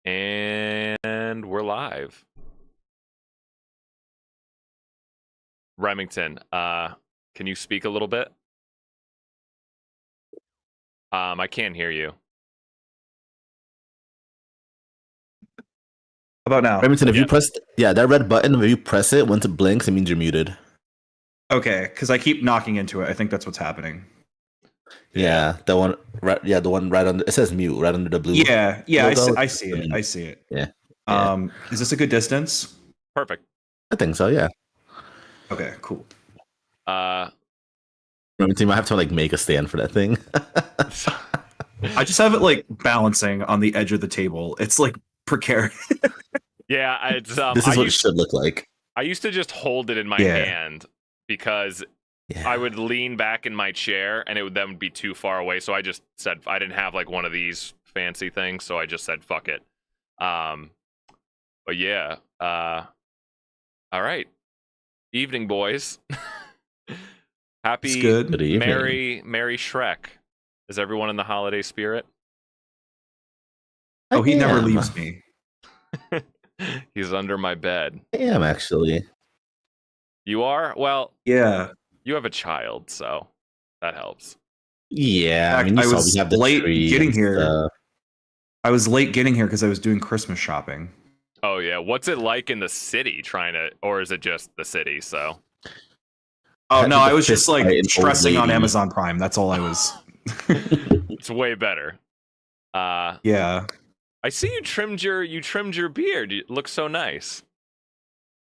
And we're live. Remington, can you speak a little bit? I can't hear you. How about now? Remington, if you press that red button, if you press it, once it blinks, it means you're muted. Okay, because I keep knocking into it. I think that's what's happening. Yeah, the one right. Yeah, the one right under. It says mute right under the blue. Yeah, logo. I see it. I see it. Yeah. Is this a good distance? Perfect. I think so. Yeah. Okay, cool. Remington, I have to make a stand for that thing. I just have it balancing on the edge of the table. It's precarious. Yeah, it's this is what it should look like. I used to just hold it in my hand because I would lean back in my chair and it would then be too far away. So I just said I didn't have one of these fancy things, so I just said fuck it. But yeah, all right. Evening, boys. Happy Good evening. Merry Shrek. Is everyone in the holiday spirit? Oh, he never leaves me. He's under my bed. I am actually. You are? Well, yeah. You have a child, so that helps. Yeah, I was late getting here. I was late getting here because I was doing Christmas shopping. Oh yeah, what's it like in the city or is it just the city? So. Oh no, I was just stressing on Amazon Prime. That's all I was. It's way better. Yeah. I see you trimmed your beard. It looks so nice.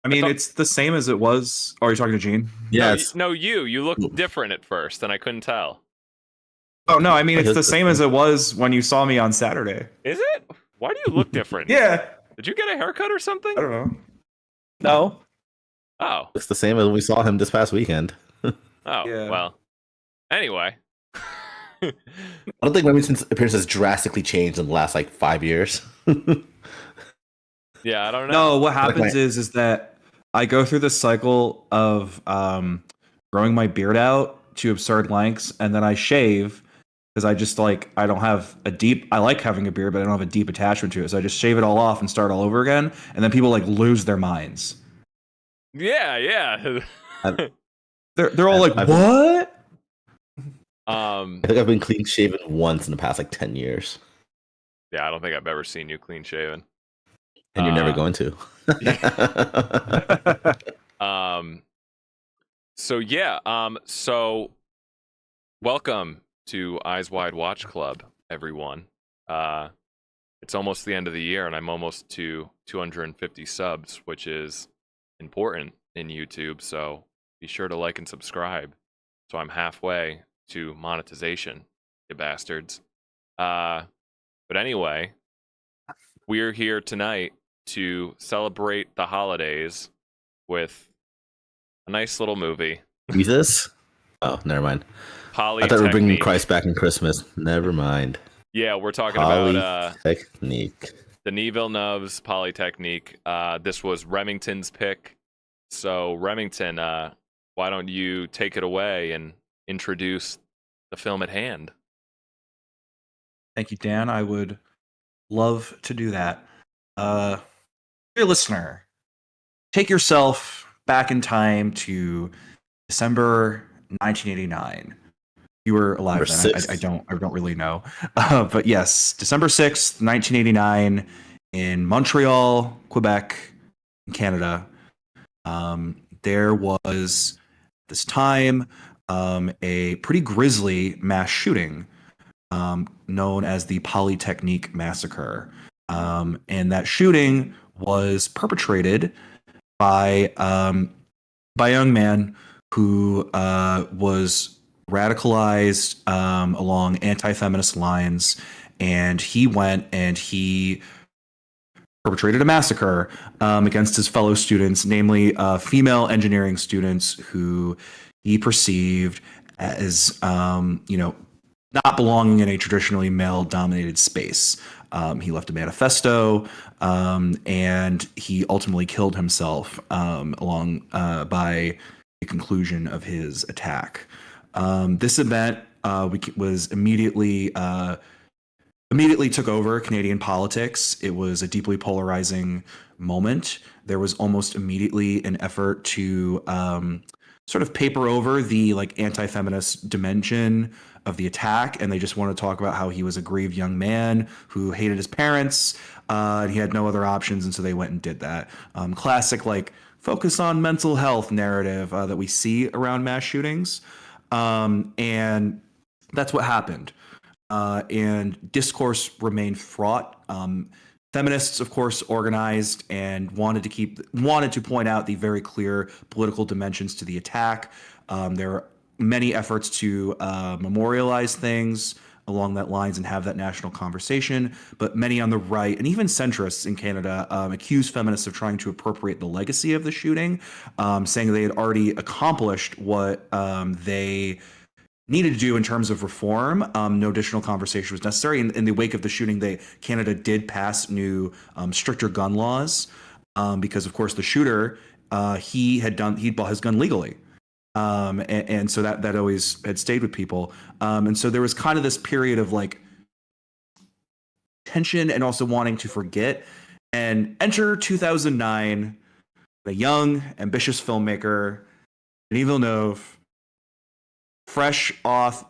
I mean, it's the same as it was. Oh, are you talking to Gene? Yes. No, you looked different at first, and I couldn't tell. Oh no, I mean it's the same as it was when you saw me on Saturday. Is it? Why do you look different? Yeah. Did you get a haircut or something? I don't know. No. Oh. It's the same as we saw him this past weekend. Oh, yeah. Well. Anyway. I don't think Remington's appearance has drastically changed in the last 5 years. Yeah, I don't know. No, what happens is that I go through this cycle of growing my beard out to absurd lengths, and then I shave because I just I don't have a deep. I like having a beard, but I don't have a deep attachment to it. So I just shave it all off and start all over again, and then people lose their minds. Yeah. They're all what? I think I've been clean shaven once in the past 10 years. Yeah, I don't think I've ever seen you clean shaven. And you're never going to. So welcome to Eyes Wide Watch Club, everyone. It's almost the end of the year, and I'm almost to 250 subs, which is important in YouTube. So be sure to like and subscribe. So I'm halfway to monetization, you bastards. But anyway, we're here tonight to celebrate the holidays with a nice little movie. Jesus? Oh, never mind. Polytechnique. I thought we were bringing Christ back in Christmas. Never mind. Yeah, we're talking about Polytechnique. Denis Villeneuve's Polytechnique. This was Remington's pick. So, Remington, why don't you take it away and introduce the film at hand? Thank you, Dan. I would love to do that. Dear listener, take yourself back in time to December 1989. You were alive then. I don't really know. But yes, December 6th, 1989 in Montreal, Quebec, in Canada. There was this time a pretty grisly mass shooting known as the Polytechnique Massacre. And that shooting was perpetrated by a young man who was radicalized along anti-feminist lines, and he went and he perpetrated a massacre against his fellow students, namely female engineering students who he perceived as not belonging in a traditionally male-dominated space. He left a manifesto, and he ultimately killed himself by the conclusion of his attack. This event was immediately immediately took over Canadian politics. It was a deeply polarizing moment. There was almost immediately an effort to sort of paper over the like anti-feminist dimension of the attack, and they just want to talk about how he was a grieved young man who hated his parents, and he had no other options, and so they went and did that. Classic like focus on mental health narrative that we see around mass shootings, and that's what happened. And discourse remained fraught. Feminists, of course, organized and wanted to point out the very clear political dimensions to the attack. There are many efforts to memorialize things along that lines and have that national conversation. But many on the right and even centrists in Canada accuse feminists of trying to appropriate the legacy of the shooting, saying they had already accomplished what they needed to do in terms of reform. No additional conversation was necessary. In the wake of the shooting, Canada did pass new stricter gun laws because, of course, the shooter he bought his gun legally, and so that always had stayed with people. And so there was kind of this period of like tension and also wanting to forget. And enter 2009, a young, ambitious filmmaker, Denis Villeneuve,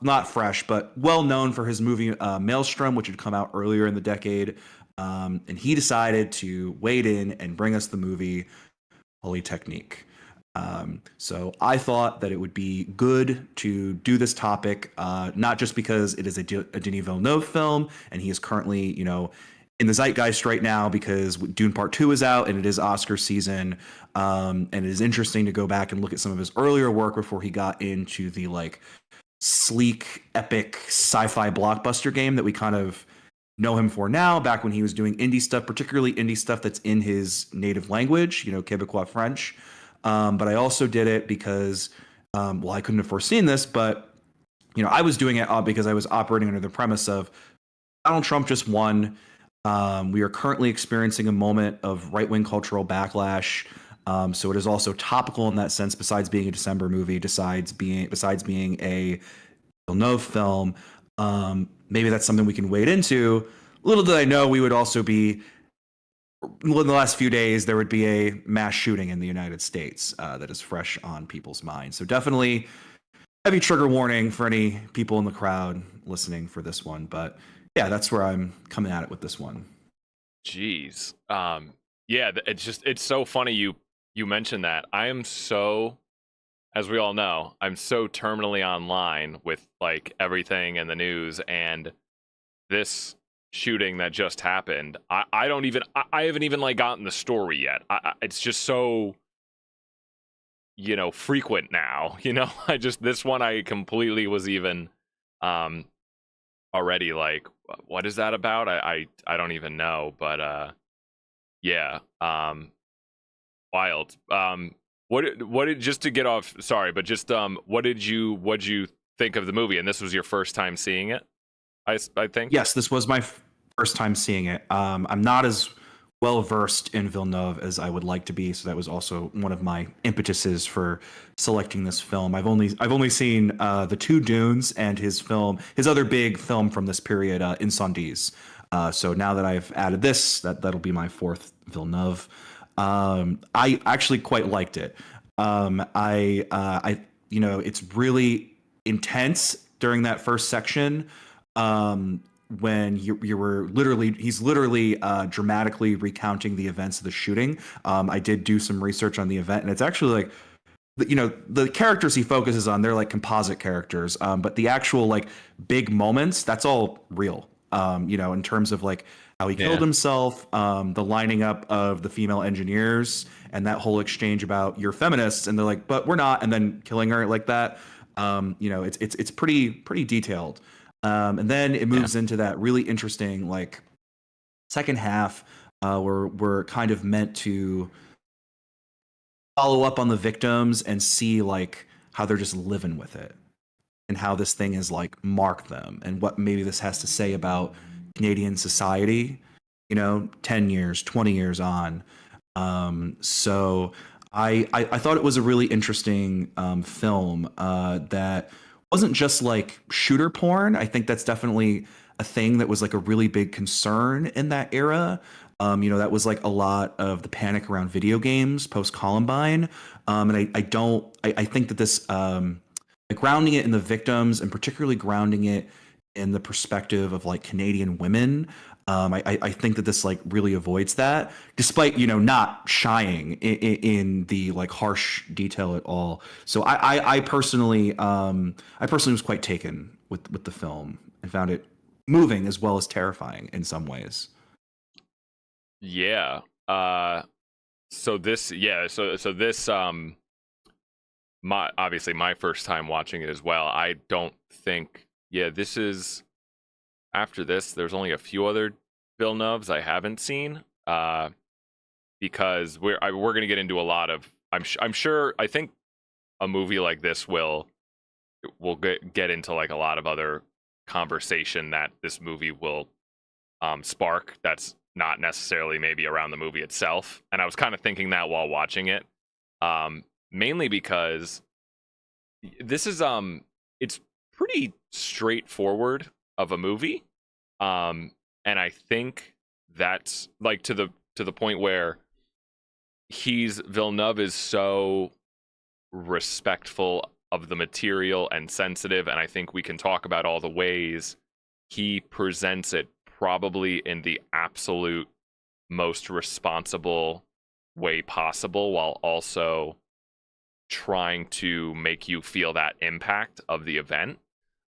not fresh, but well known for his movie Maelstrom, which had come out earlier in the decade. And he decided to wade in and bring us the movie Polytechnique. So I thought that it would be good to do this topic, not just because it is a Denis Villeneuve film, and he is currently, in the zeitgeist right now because Dune Part 2 is out and it is Oscar season. And it is interesting to go back and look at some of his earlier work before he got into the like sleek, epic sci-fi blockbuster game that we kind of know him for now, back when he was doing indie stuff, particularly indie stuff that's in his native language, Quebecois French. But I also did it because, I couldn't have foreseen this, but, I was doing it because I was operating under the premise of Donald Trump just won. We are currently experiencing a moment of right-wing cultural backlash. So it is also topical in that sense, besides being a December movie, besides being a Villeneuve film. Maybe that's something we can wade into. Little did I know we would also be, in the last few days, there would be a mass shooting in the United States that is fresh on people's minds. So definitely heavy trigger warning for any people in the crowd listening for this one. But yeah, that's where I'm coming at it with this one. Jeez. Yeah, it's so funny you mentioned that. I am so, as we all know, I'm so terminally online with like everything in the news, and this shooting that just happened, I haven't even like gotten the story yet. It's just so frequent now. This one I completely was even already like, what is that about? I don't even know, but yeah, wild. What did, just to get off, sorry, but just what'd you think of the movie? And this was your first time seeing it, I think. Yes, this was my first time seeing it. I'm not as well versed in Villeneuve as I would like to be, so that was also one of my impetuses for selecting this film. I've only seen the two Dunes and his other big film from this period, Incendies. So now that I've added this, that'll be my fourth Villeneuve. I actually quite liked it. It's really intense during that first section. When he's literally dramatically recounting the events of the shooting. I did do some research on the event, and it's actually like, the characters he focuses on, they're like composite characters. But the actual like big moments, that's all real. In terms of like how he killed himself, the lining up of the female engineers, and that whole exchange about you're feminists, and they're like, but we're not, and then killing her like that. It's pretty detailed. And then it moves into that really interesting like second half where we're kind of meant to follow up on the victims and see like how they're just living with it and how this thing has like marked them and what maybe this has to say about Canadian society, 10 years, 20 years on. So I thought it was a really interesting film that wasn't just like shooter porn. I think that's definitely a thing that was like a really big concern in that era. That was like a lot of the panic around video games post Columbine. And I think that this, like grounding it in the victims and particularly grounding it in the perspective of like Canadian women. I think that this like really avoids that, despite not shying in the like harsh detail at all. So I personally was quite taken with the film and found it moving as well as terrifying in some ways. Yeah. So this, yeah. So this, my obviously my first time watching it as well. I don't think, yeah, this is after this. There's only a few other Villeneuves I haven't seen, because we're gonna get into a lot of. I'm sure. I think a movie like this will get into like a lot of other conversation that this movie will spark. That's not necessarily maybe around the movie itself. And I was kind of thinking that while watching it, mainly because this is it's pretty straightforward of a movie, and I think that's like to the point where Villeneuve is so respectful of the material and sensitive, and I think we can talk about all the ways he presents it probably in the absolute most responsible way possible, while also trying to make you feel that impact of the event.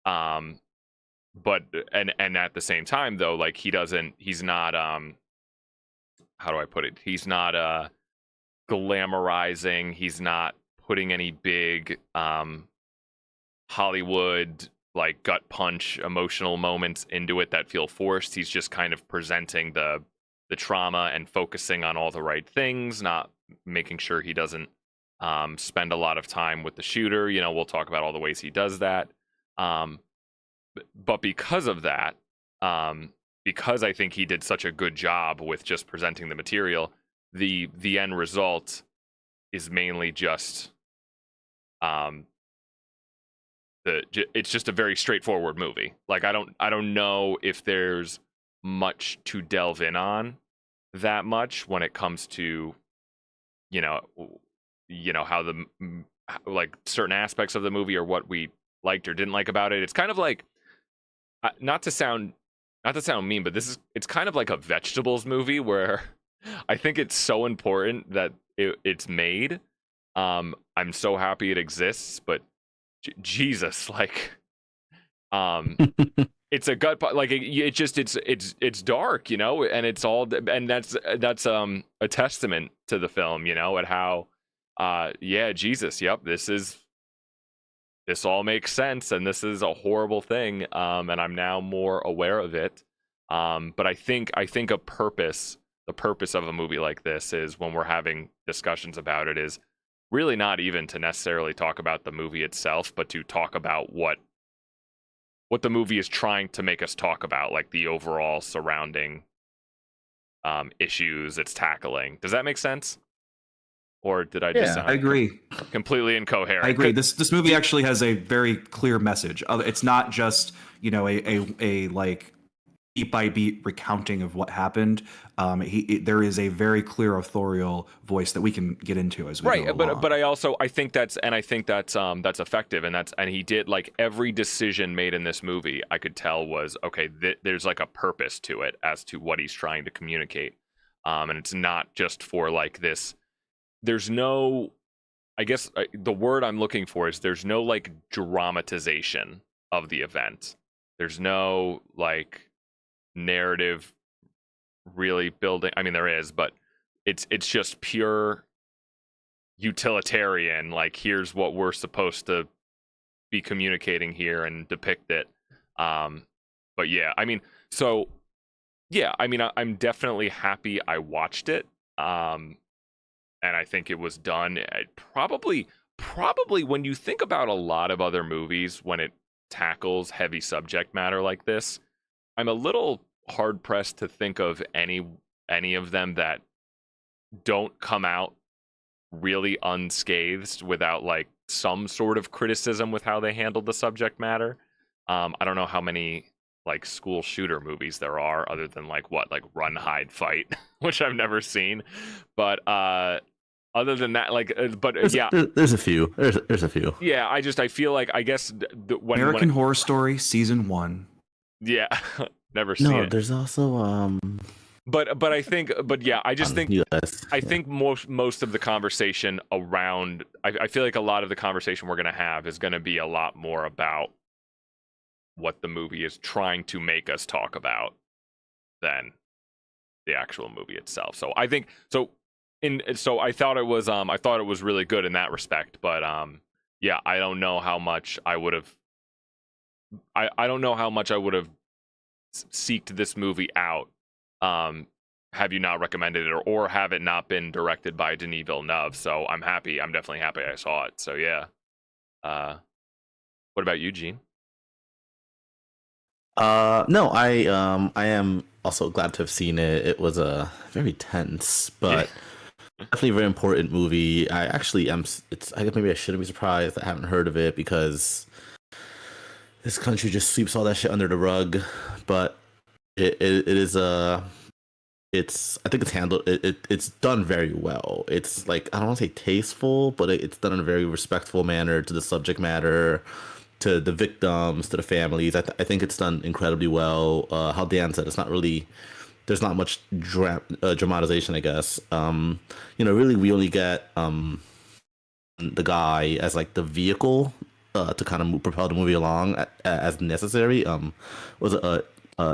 But and at the same time though, like he's not how do I put it? He's not glamorizing, he's not putting any big Hollywood like gut punch emotional moments into it that feel forced. He's just kind of presenting the trauma and focusing on all the right things, not making sure he doesn't spend a lot of time with the shooter. We'll talk about all the ways he does that. But because of that, because I think he did such a good job with just presenting the material, the end result is mainly just it's just a very straightforward movie. Like I don't know if there's much to delve in on that much when it comes to how like certain aspects of the movie or what we liked or didn't like about it. It's kind of like not to sound mean, but it's kind of like a vegetables movie where I think it's so important that it's made. I'm so happy it exists, but Jesus, like, it's a gut, like it's dark, and it's all, and that's a testament to the film, at how, yeah, Jesus, yep, this all makes sense, and this is a horrible thing, and I'm now more aware of it, but I think the purpose of a movie like this is, when we're having discussions about it, is really not even to necessarily talk about the movie itself, but to talk about what the movie is trying to make us talk about, like the overall surrounding issues it's tackling. Does that make sense? Or did I just sound I agree. Completely incoherent? I agree. This movie actually has a very clear message. It's not just a like beat by beat recounting of what happened. There is a very clear authorial voice that we can get into as we go along. But I think that's effective, and he did, like, every decision made in this movie, I could tell was okay. There's like a purpose to it as to what he's trying to communicate, and it's not just for like this. There's no, I guess the word I'm looking for is, there's no like dramatization of the event. There's no like narrative really building. I mean, there is, but it's just pure utilitarian, like, here's what we're supposed to be communicating here and depict it. But yeah, I mean, so yeah, I mean, I'm definitely happy I watched it, and I think it was done probably when you think about a lot of other movies, when it tackles heavy subject matter like this, I'm a little hard pressed to think of any of them that don't come out really unscathed without like some sort of criticism with how they handled the subject matter. I don't know how many like school shooter movies there are, other than like Run, Hide, Fight, which I've never seen. But other than that, yeah, there's a few. There's a few. yeah. I feel like, I guess when American Horror Story season 1. yeah, never seen No, it. there's also But I think, yeah, I just think US. I think most of the conversation around, I feel like a lot of the conversation we're gonna have is gonna be a lot more about what the movie is trying to make us talk about than the actual movie itself. So I think so I thought it was really good in that respect, but yeah, I don't know how much I would have seeked this movie out have you not recommended it, or have it not been directed by Denis Villeneuve. So I'm definitely happy I saw it. So yeah. What about you, Gene? No, I am also glad to have seen it. It was a very tense, but definitely a very important movie. I actually am. I guess maybe I shouldn't be surprised I haven't heard of it, because this country just sweeps all that shit under the rug. But it is I think it's handled. It's done very well. It's like, I don't want to say tasteful, but it's done in a very respectful manner to the subject matter, to the victims, to the families. I think it's done incredibly well. How Dan said, it's not really, there's not much dramatization, I guess. Really, we only get the guy as like the vehicle to kind of propel the movie along as necessary. Was it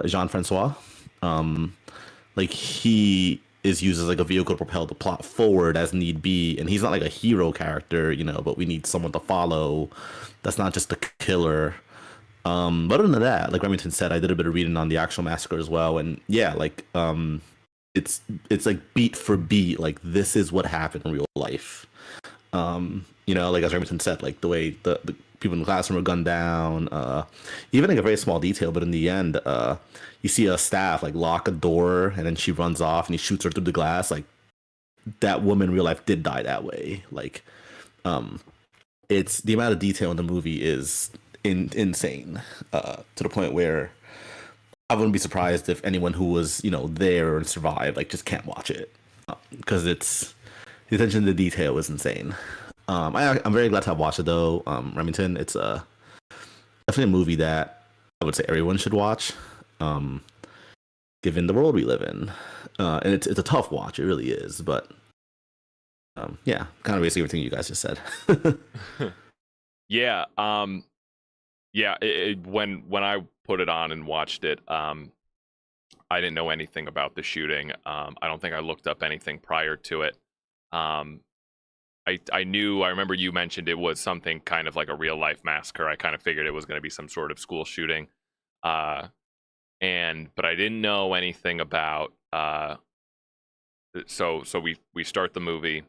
Jean-Francois? Like, he is used as like a vehicle to propel the plot forward as need be, and he's not like a hero character, but we need someone to follow that's not just a killer. But other than that, like Remington said, I did a bit of reading on the actual massacre as well, and yeah, like it's like beat for beat, like this is what happened in real life. Like as Remington said, like the way the people in the classroom were gunned down, even like a very small detail, but in the end, you see a staff like lock a door, and then she runs off and he shoots her through the glass. Like, that woman in real life did die that way. Like, it's the amount of detail in the movie is insane, to the point where I wouldn't be surprised if anyone who was there and survived like just can't watch it, because it's the attention to detail is insane. I'm very glad to have watched it though. Remington, it's definitely a movie that I would say everyone should watch, given the world we live in, and it's a tough watch. It really is, but yeah, kind of basically everything you guys just said. Yeah. Yeah. When I put it on and watched it, I didn't know anything about the shooting. I don't think I looked up anything prior to it. I remember you mentioned it was something kind of like a real life massacre. I kind of figured it was going to be some sort of school shooting. But I didn't know anything about, so we start the movie,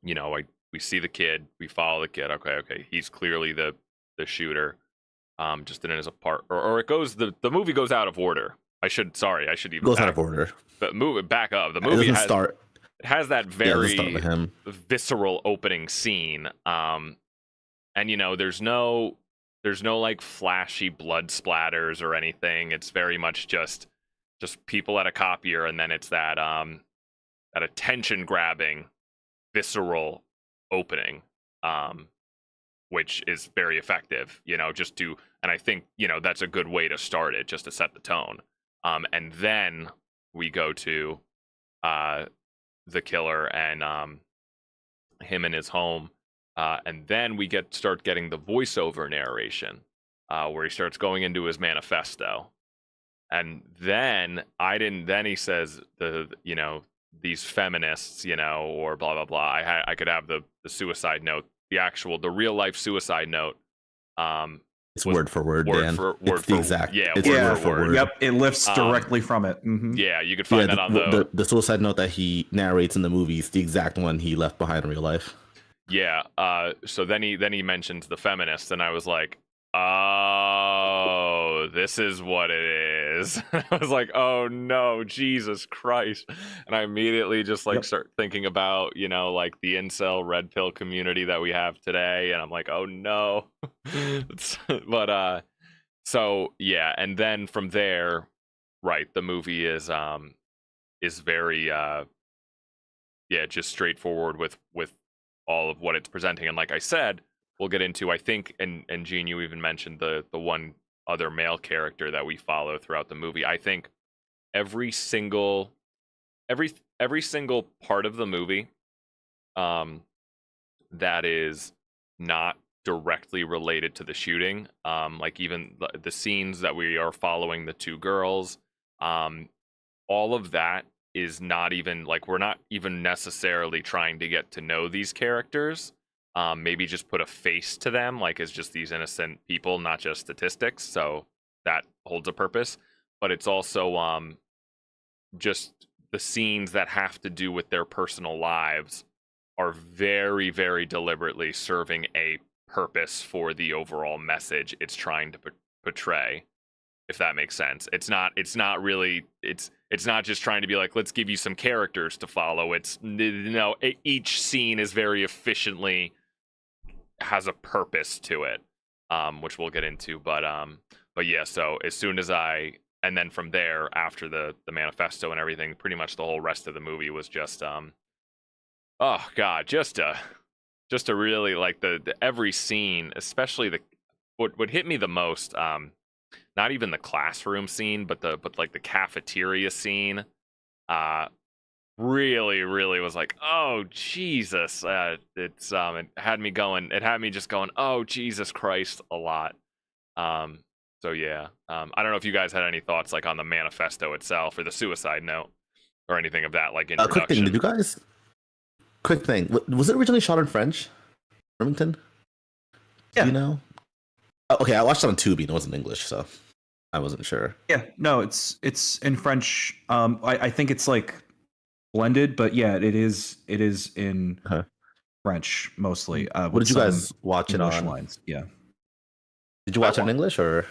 we see the kid, we follow the kid. Okay. He's clearly the shooter. Just in his apartment, or it goes, the movie goes out of order. I should even goes out of order. But move it back up. The movie It has that very visceral opening scene. And there's no like flashy blood splatters or anything. It's very much just people at a copier, and then it's that attention grabbing visceral opening, which is very effective, and I think, that's a good way to start it, just to set the tone. And then we go to the killer and him in his home, and then we start getting the voiceover narration, where he starts going into his manifesto, and then he says these feminists, or blah blah blah. I could have the suicide note, the real life suicide note. It's word for word, Dan. It's the exact. Yeah, it's word for word. Yep, it lifts directly from it. Mm-hmm. Yeah, you could find that on the suicide note that he narrates in the movie is the exact one he left behind in real life. Yeah. So then he mentions the feminists, and I was like, oh, this is what it is. I was like, oh no, Jesus Christ. And I immediately just start thinking about, like the incel red pill community that we have today. And I'm like, oh no. But So yeah, and then from there, right, the movie is very yeah, just straightforward with all of what it's presenting. And like I said, we'll get into, I think, and Gene, you even mentioned the one other male character that we follow throughout the movie. I think every single every every single part of the movie um that is not directly related to the shooting, like even the scenes that we are following the two girls, um all of that is not even like, we're not even necessarily trying to get to know these characters. Maybe just put a face to them, like as just these innocent people, not just statistics. So that holds a purpose. But it's also just the scenes that have to do with their personal lives are very, very deliberately serving a purpose for the overall message it's trying to portray, if that makes sense. It's not really it's not just trying to be like, let's give you some characters to follow. It's no, each scene is very efficiently has a purpose to it, which we'll get into. But yeah, so as soon as I and then from there, after the manifesto and everything, pretty much the whole rest of the movie was just oh god, just a really like the every scene, especially the what hit me the most, not even the classroom scene, but like the cafeteria scene, uh really was like, oh Jesus. It had me going, it had me just going, oh Jesus Christ, a lot. So yeah, I don't know if you guys had any thoughts like on the manifesto itself or the suicide note or anything of that, like Quick thing, introduction. did you guys? Quick thing, was it originally shot in French? Remington? Do Yeah. you know? Oh, okay, I watched it on Tubi and it wasn't English, so I wasn't sure. Yeah, no, it's in French. I think it's like blended, but yeah, it is in Uh-huh. French mostly. What With did you some guys watch it English on? lines. Yeah. Did you I watch it in English or?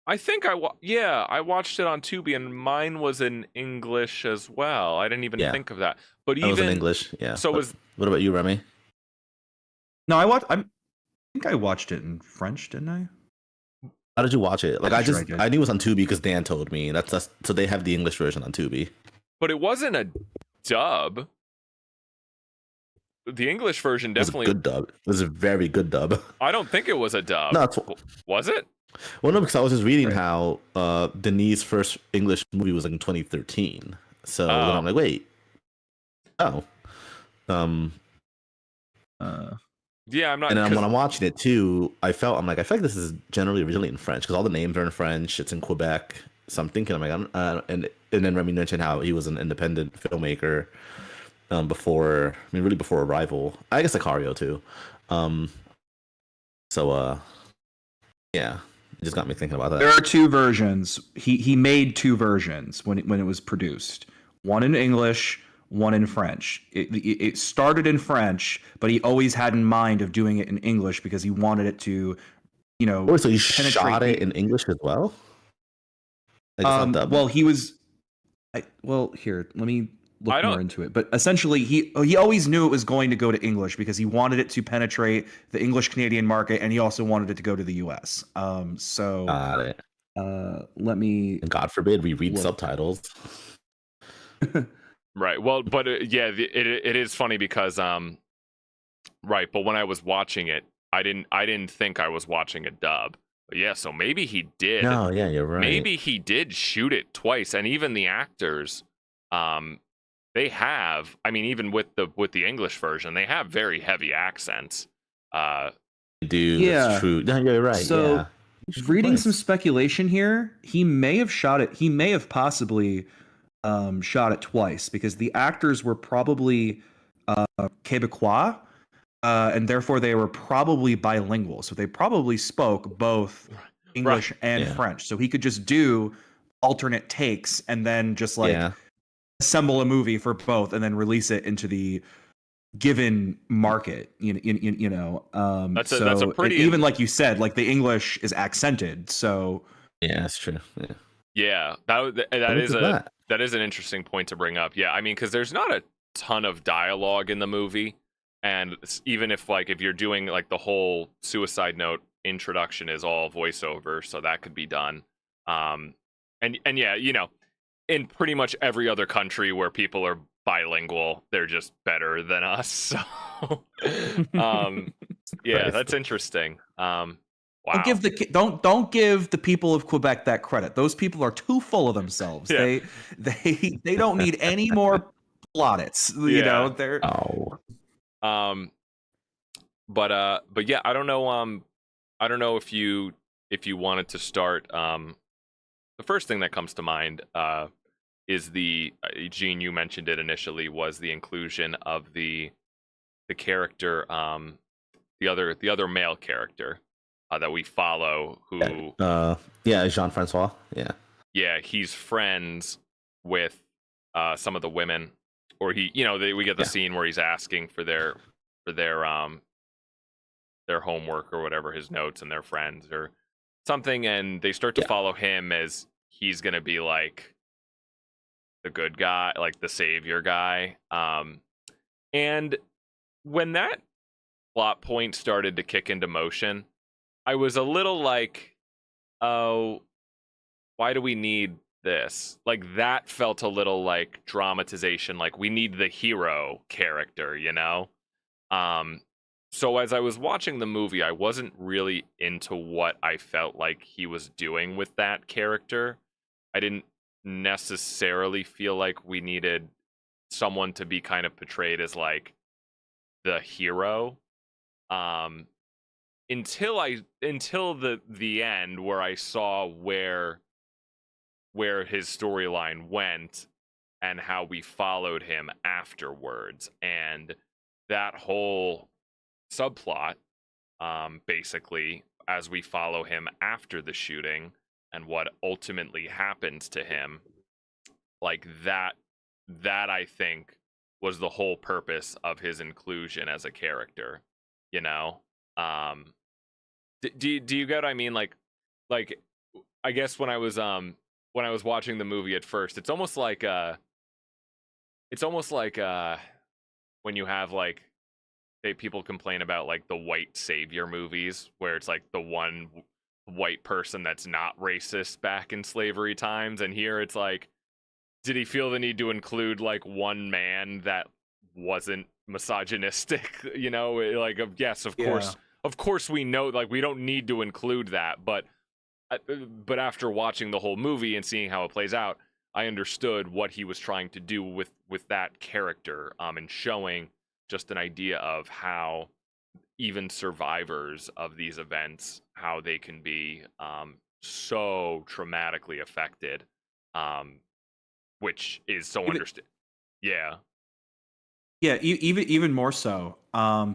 I think yeah, I watched it on Tubi and mine was in English as well. I didn't even Yeah, think of that. But it was in even English. Yeah. so was What about you, Remy? No, I think I watched it in French, didn't I? How did you watch it? Like, I'm sure I did. I knew it was on Tubi because Dan told me. That's so they have the English version on Tubi. but it wasn't a dub. The English version It was a definitely. good dub. It was a very good dub. I don't think it was a dub. No, it's, Was it? well, no, because I was just reading Right. how Denis' first English movie was like in 2013. So then Oh. I'm like, wait, oh, Yeah, I'm not. and then 'Cause- when I'm watching it too, I feel like this is generally originally in French because all the names are in French. It's in Quebec, so I'm thinking, I'm like, and then Remy mentioned how he was an independent filmmaker before, I mean, really before Arrival. I guess Sicario too. So yeah, it just got me thinking about that. There are two versions. He made two versions when it was produced. One in English, one in French. It started in French, but he always had in mind of doing it in English because he wanted it to, Oh, so he penetrate shot it the- in English as well? Like, it's not dubbed? well, he was. Here, let me I look don't- more into it. But essentially, he always knew it was going to go to English because he wanted it to penetrate the English Canadian market, and he also wanted it to go to the U.S. So Got it. let me. And God forbid we read Look. subtitles. Right. Well, but yeah, it is funny because right. But when I was watching it, I didn't think I was watching a dub. But yeah, so maybe he did. No, yeah, you're right. Maybe he did shoot it twice, and even the actors, they have. I mean, even with the English version, they have very heavy accents. They do. Yeah. That's true. No, you're right. So, yeah. You should reading twice. some speculation here, he may have shot it. He may have possibly shot it twice because the actors were probably Quebecois, and therefore they were probably bilingual. So they probably spoke both English and Yeah. French. So he could just do alternate takes and then just like yeah. assemble a movie for both and then release it into the given market. That's a so pretty- and even like you said, like the English is accented. So Yeah, that's true. Yeah. Yeah, that Look is at that. that is an interesting point to bring up. Yeah, I mean, because there's not a ton of dialogue in the movie, and even if you're doing like the whole suicide note introduction is all voiceover, so that could be done. And yeah, you know, in pretty much every other country where people are bilingual, they're just better than us. So, um, yeah, Christ. that's interesting. Don't Wow. give don't give the people of Quebec that credit. Those people are too full of themselves. Yeah. They don't need any more plaudits. You know, Yeah. they're Oh, Um, but yeah, I don't know if you wanted to start. The first thing that comes to mind, is Gene, you mentioned it initially, was the inclusion of the character, the other male character, that we follow, who, yeah, Jean-Francois. Yeah. yeah, he's friends with some of the women, or we get the Yeah. scene where he's asking for their homework or whatever, his notes, and their friends or something, and they start to Yeah. follow him as he's gonna be like the good guy, like the savior guy. And when that plot point started to kick into motion, I was a little like, oh, why do we need this? Like, that felt a little like dramatization, like we need the hero character, you know? Um, so as I was watching the movie, I wasn't really into what I felt like he was doing with that character. I didn't necessarily feel like we needed someone to be kind of portrayed as like the hero. Um, until the end, where I saw where his storyline went and how we followed him afterwards, and that whole subplot, basically, as we follow him after the shooting and what ultimately happens to him, like that I think was the whole purpose of his inclusion as a character, you know. Do you get what I mean? Like I guess when I was watching the movie at first, it's almost like when you have like, people complain about like the white savior movies, where it's like the one white person that's not racist back in slavery times, and here it's like, did he feel the need to include like one man that wasn't misogynistic? You know, like, yes, yeah. of course we know, like, we don't need to include that, but after watching the whole movie and seeing how it plays out, I understood what he was trying to do with that character, and showing just an idea of how even survivors of these events, how they can be, so traumatically affected, um, which is so Even, understood. Yeah, yeah, even more so,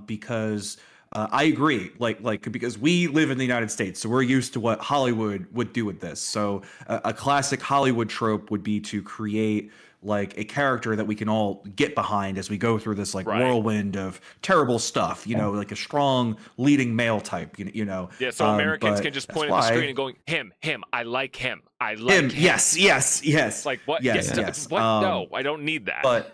because I agree. Like because we live in the United States, so we're used to what Hollywood would do with this. So a classic Hollywood trope would be to create like a character that we can all get behind as we go through this like right. whirlwind of terrible stuff. You know, like a strong leading male type. You know, Yeah, so Americans can but just that's point at the screen why and going, him, I like him, I like him. him. Yes, Like, what? yes, Yeah, yes. what? No, I don't need that. But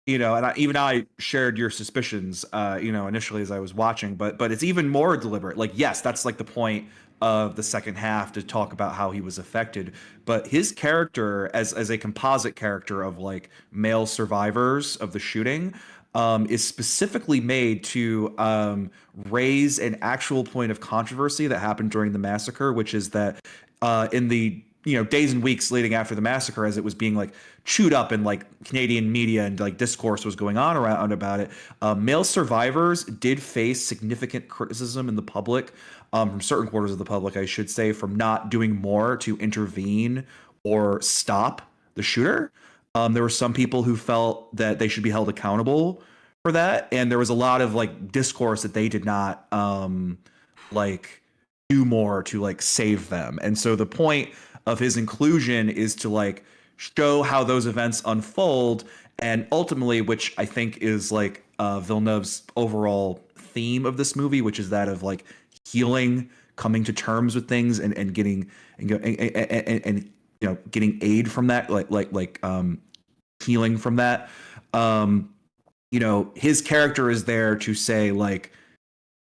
you know, and even I shared your suspicions, you know, initially as I was watching, but it's even more deliberate. Like, yes, that's like the point of the second half, to talk about how he was affected, but his character as a composite character of like male survivors of the shooting, is specifically made to raise an actual point of controversy that happened during the massacre, which is that in the days and weeks leading after the massacre, as it was being like chewed up in like Canadian media and like discourse was going on around about it, male survivors did face significant criticism in the public, from certain quarters of the public, I should say, from not doing more to intervene or stop the shooter. There were some people who felt that they should be held accountable for that, and there was a lot of like discourse that they did not like do more to like save them. And so the point of his inclusion is to like show how those events unfold, and ultimately, which I think is like Villeneuve's overall theme of this movie, which is that of like healing, coming to terms with things, and getting and getting aid from that, like healing from that. His character is there to say like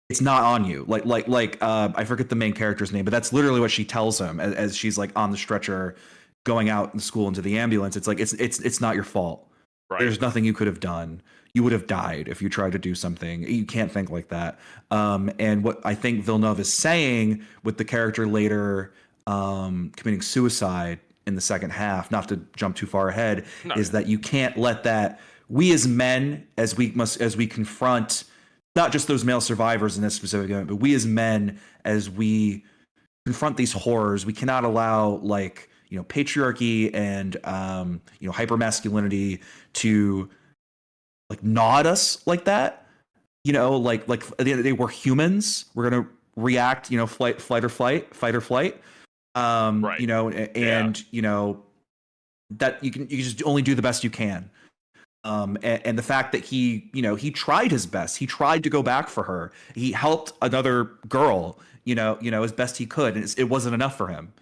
it's not on you. I forget the main character's name, but that's literally what she tells him as she's like on the stretcher going out in school into the ambulance. It's like it's not your fault. Right. There's nothing you could have done. You would have died if you tried to do something. You can't think like that. And what I think Villeneuve is saying with the character later committing suicide in the second half, not to jump too far ahead, is that you can't let that. We as men, as we confront not just those male survivors in this specific event, but we as men, as we confront these horrors, we cannot allow patriarchy and hypermasculinity to gnaw at us like that. At the end of the day, we're humans. We're gonna react, fight or flight. Right. That you can just only do the best you can. And the fact that he tried his best. He tried to go back for her. He helped another girl, as best he could, and it wasn't enough for him,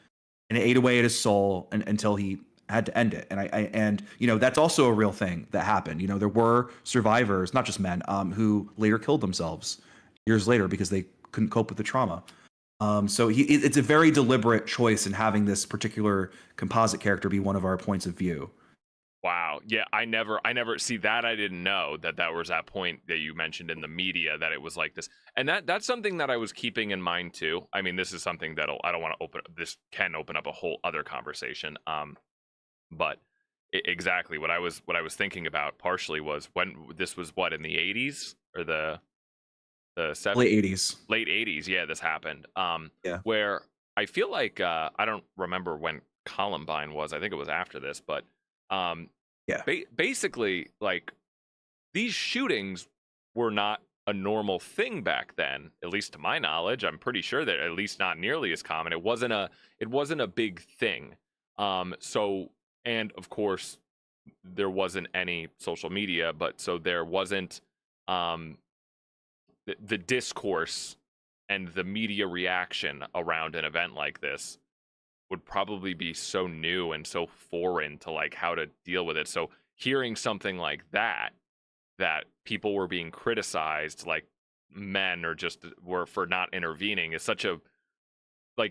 and it ate away at his soul until he had to end it. And that's also a real thing that happened. There were survivors, not just men, who later killed themselves years later because they couldn't cope with the trauma. So it's a very deliberate choice in having this particular composite character be one of our points of view. Wow. Yeah, I never see that. I didn't know that was that point that you mentioned in the media, that it was like this. And that's something that I was keeping in mind too. I mean, this is something I don't want to this can open up a whole other conversation. But exactly what I was thinking about partially was when this was in the 80s or the 70s? Late 80s. Yeah, this happened. Where I feel like I don't remember when Columbine was. I think it was after this, but basically, like, these shootings were not a normal thing back then, at least to my knowledge. I'm pretty sure that at least not nearly as common. It wasn't a big thing. So, and of course, there wasn't any social media, but so there wasn't the discourse and the media reaction around an event like this would probably be so new and so foreign to how to deal with it. So hearing something like that people were being criticized, like men or just were for not intervening, is such a,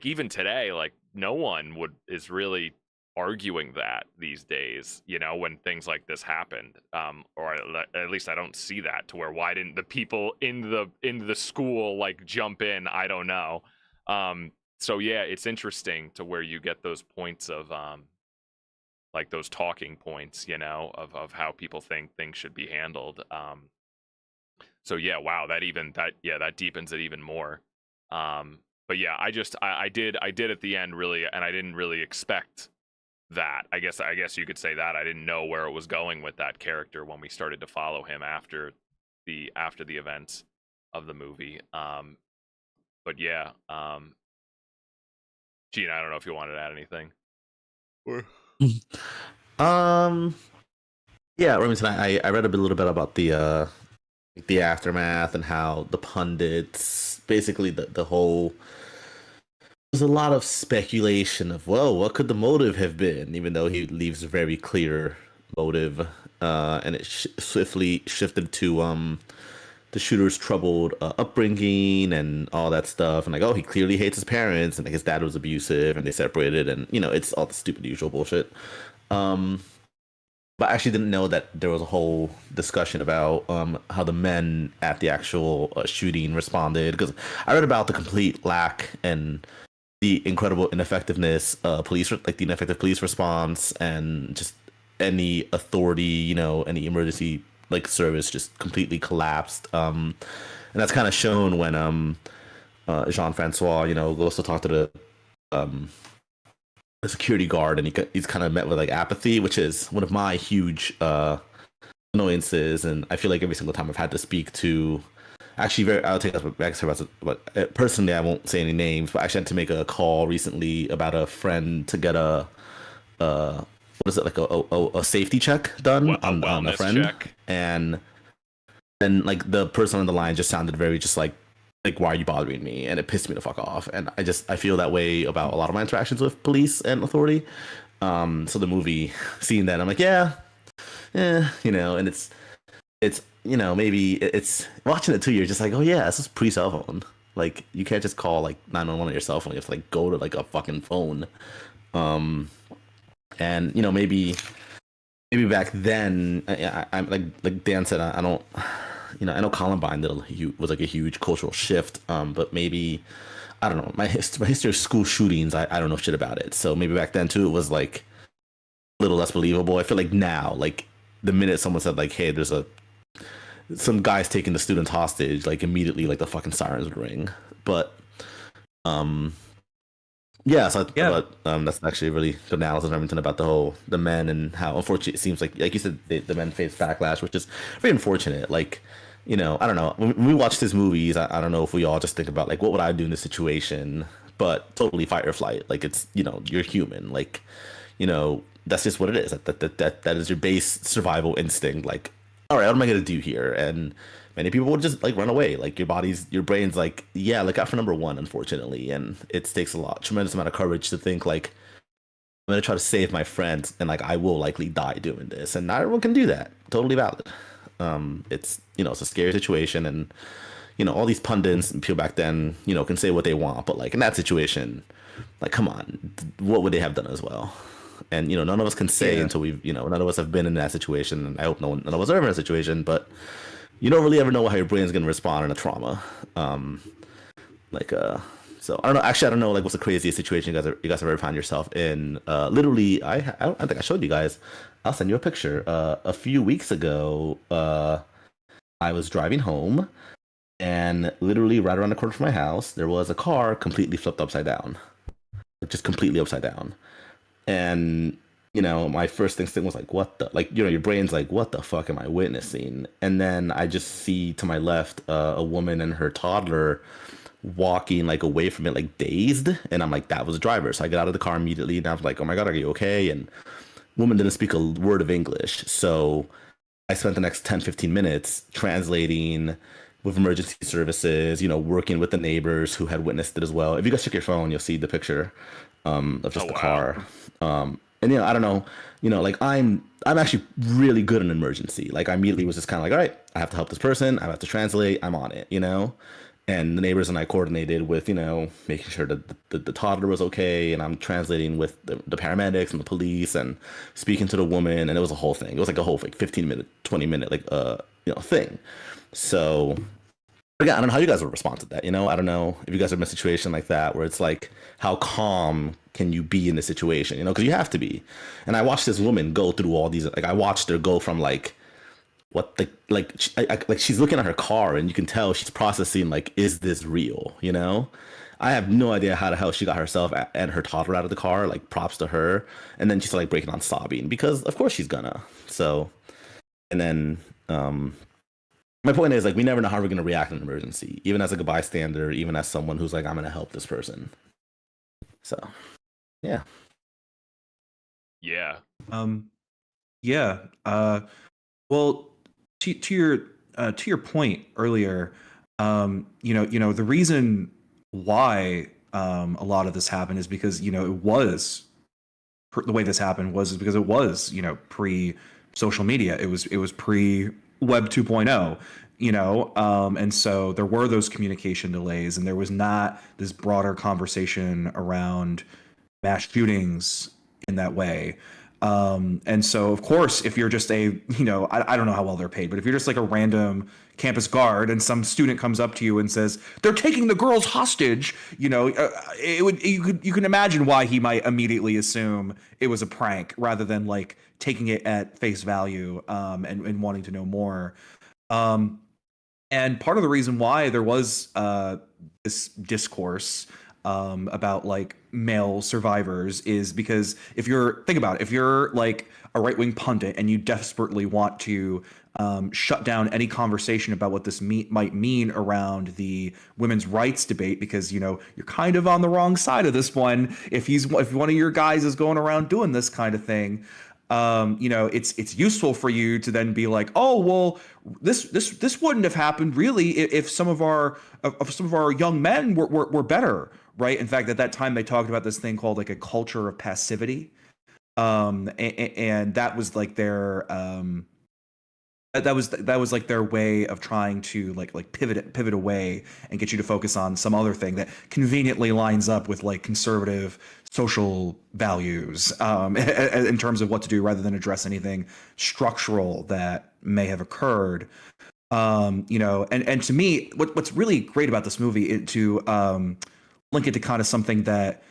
even today, no one is really arguing that these days, when things like this happened, or at least I don't see that, to where why didn't the people in the school jump in? I don't know. So yeah, it's interesting to where you get those points of those talking points, of how people think things should be handled. So yeah, wow, that deepens it even more. But yeah, I did at the end really, and I didn't really expect that. I guess you could say that I didn't know where it was going with that character when we started to follow him after the events of the movie. But yeah, Gene, I don't know if you wanted to add anything. Yeah, Remington, I read a little bit about the aftermath and how the pundits, basically the whole, there's a lot of speculation of, well, what could the motive have been, even though he leaves a very clear motive, and it swiftly shifted to the shooter's troubled upbringing and all that stuff, and he clearly hates his parents, and his dad was abusive and they separated, and it's all the stupid usual bullshit. But I actually didn't know that there was a whole discussion about how the men at the actual shooting responded, because I read about the complete lack and the incredible ineffectiveness the ineffective police response, and just any authority, any emergency service just completely collapsed. And that's kind of shown when Jean-Francois, goes to talk to the security guard, and he's kind of met with apathy, which is one of my huge annoyances. And I feel like every single time I've had to speak to, actually, I'll take that back to, but personally, I won't say any names, but I actually had to make a call recently about a friend to get a what is it, a safety check done on a friend check. And then the person on the line just sounded very just like why are you bothering me, and it pissed me the fuck off. And I feel that way about a lot of my interactions with police and authority. So the movie, seeing that, I'm like, and it's maybe it's watching it too. You're just like, oh yeah, this is pre cell phone. Like you can't just call like 911 on your cell phone. You have to like go to like a fucking phone. Um, and maybe back then, I'm like Dan said, I don't, I know Columbine was like a huge cultural shift. But maybe I don't know my history of school shootings. I don't know shit about it. So maybe back then too, it was like a little less believable. I feel like now, like the minute someone said like, hey, there's some guys taking the students hostage, like immediately like the fucking sirens would ring. But um yeah, so Yeah. but that's actually a really good analysis and everything about the men and how unfortunate it seems like you said the men face backlash, which is very unfortunate. Like, I don't know. When we watch these movies, I don't know if we all just think about like what would I do in this situation, but totally fight or flight. Like it's you're human. Like, that's just what it is. That is your base survival instinct. Like, all right, what am I gonna do here? And many people would just like run away. Like your brain's like, yeah, look out for number one, unfortunately. And it takes tremendous amount of courage to think like, I'm gonna try to save my friends, and like I will likely die doing this, and not everyone can do that. Totally valid. It's a scary situation, and all these pundits and people back then, can say what they want, but like in that situation, like come on, what would they have done as well? And none of us can say Yeah. until we've, none of us have been in that situation, and I hope none of us are ever in a situation, but you don't really ever know how your brain's gonna respond in a trauma. Um, like so I don't know. Actually, I don't know. Like, what's the craziest situation you guys have ever found yourself in? Literally, I think I showed you guys. I'll send you a picture. A few weeks ago, I was driving home, and literally right around the corner from my house, there was a car completely flipped upside down, like, just completely upside down. And my first instinct was like, what the, like, your brain's like, what the fuck am I witnessing? And then I just see to my left a woman and her toddler walking like away from it, like dazed. And I'm like, that was a driver. So I get out of the car immediately, and I was like, oh my god, are you okay? And woman didn't speak a word of English, so I spent the next 10-15 minutes translating with emergency services, working with the neighbors who had witnessed it as well. If you guys check your phone, you'll see the picture of Oh just the wow. car. And I don't know, like I'm actually really good in emergency. Like I immediately was just kind of like, all right, I have to help this person. I have to translate. I'm on it. And the neighbors and I coordinated with, making sure that the toddler was okay, and I'm translating with the paramedics and the police and speaking to the woman, and it was a whole thing. It was like a whole like 15-minute, 20-minute like thing. So again, I don't know how you guys would respond to that. I don't know if you guys are in a situation like that where it's like, how calm can you be in the situation? Because you have to be. And I watched this woman go through all these. Like I watched her go from like what the like she's looking at her car, and you can tell she's processing like, is this real? I have no idea how the hell she got herself and her toddler out of the car. Like props to her. And then she's like breaking on sobbing because of course she's gonna. So and then my point is like we never know how we're gonna react in an emergency, even as like a bystander, even as someone who's like, I'm gonna help this person. So yeah. Yeah. Yeah. Well, to your point earlier, the reason why a lot of this happened is because it was the way this happened was is because it was pre social media. It was pre Web 2.0. And so there were those communication delays, and there was not this broader conversation around mass shootings in that way. And so, of course, if you're just I don't know how well they're paid, but if you're just like a random campus guard and some student comes up to you and says they're taking the girls hostage, you can imagine why he might immediately assume it was a prank rather than like taking it at face value, and wanting to know more. Um, and part of the reason why there was this discourse about like male survivors is because think about it, if you're like a right wing pundit and you desperately want to shut down any conversation about what this might mean around the women's rights debate, because you're kind of on the wrong side of this one. If one of your guys is going around doing this kind of thing, it's useful for you to then be like, oh well, this wouldn't have happened really if some of our young men were better, right? In fact, at that time they talked about this thing called like a culture of passivity, and that was like their that was like their way of trying to like pivot away and get you to focus on some other thing that conveniently lines up with like conservative social values in terms of what to do, rather than address anything structural that may have occurred. And to me, what's really great about this movie, to link it to kind of something that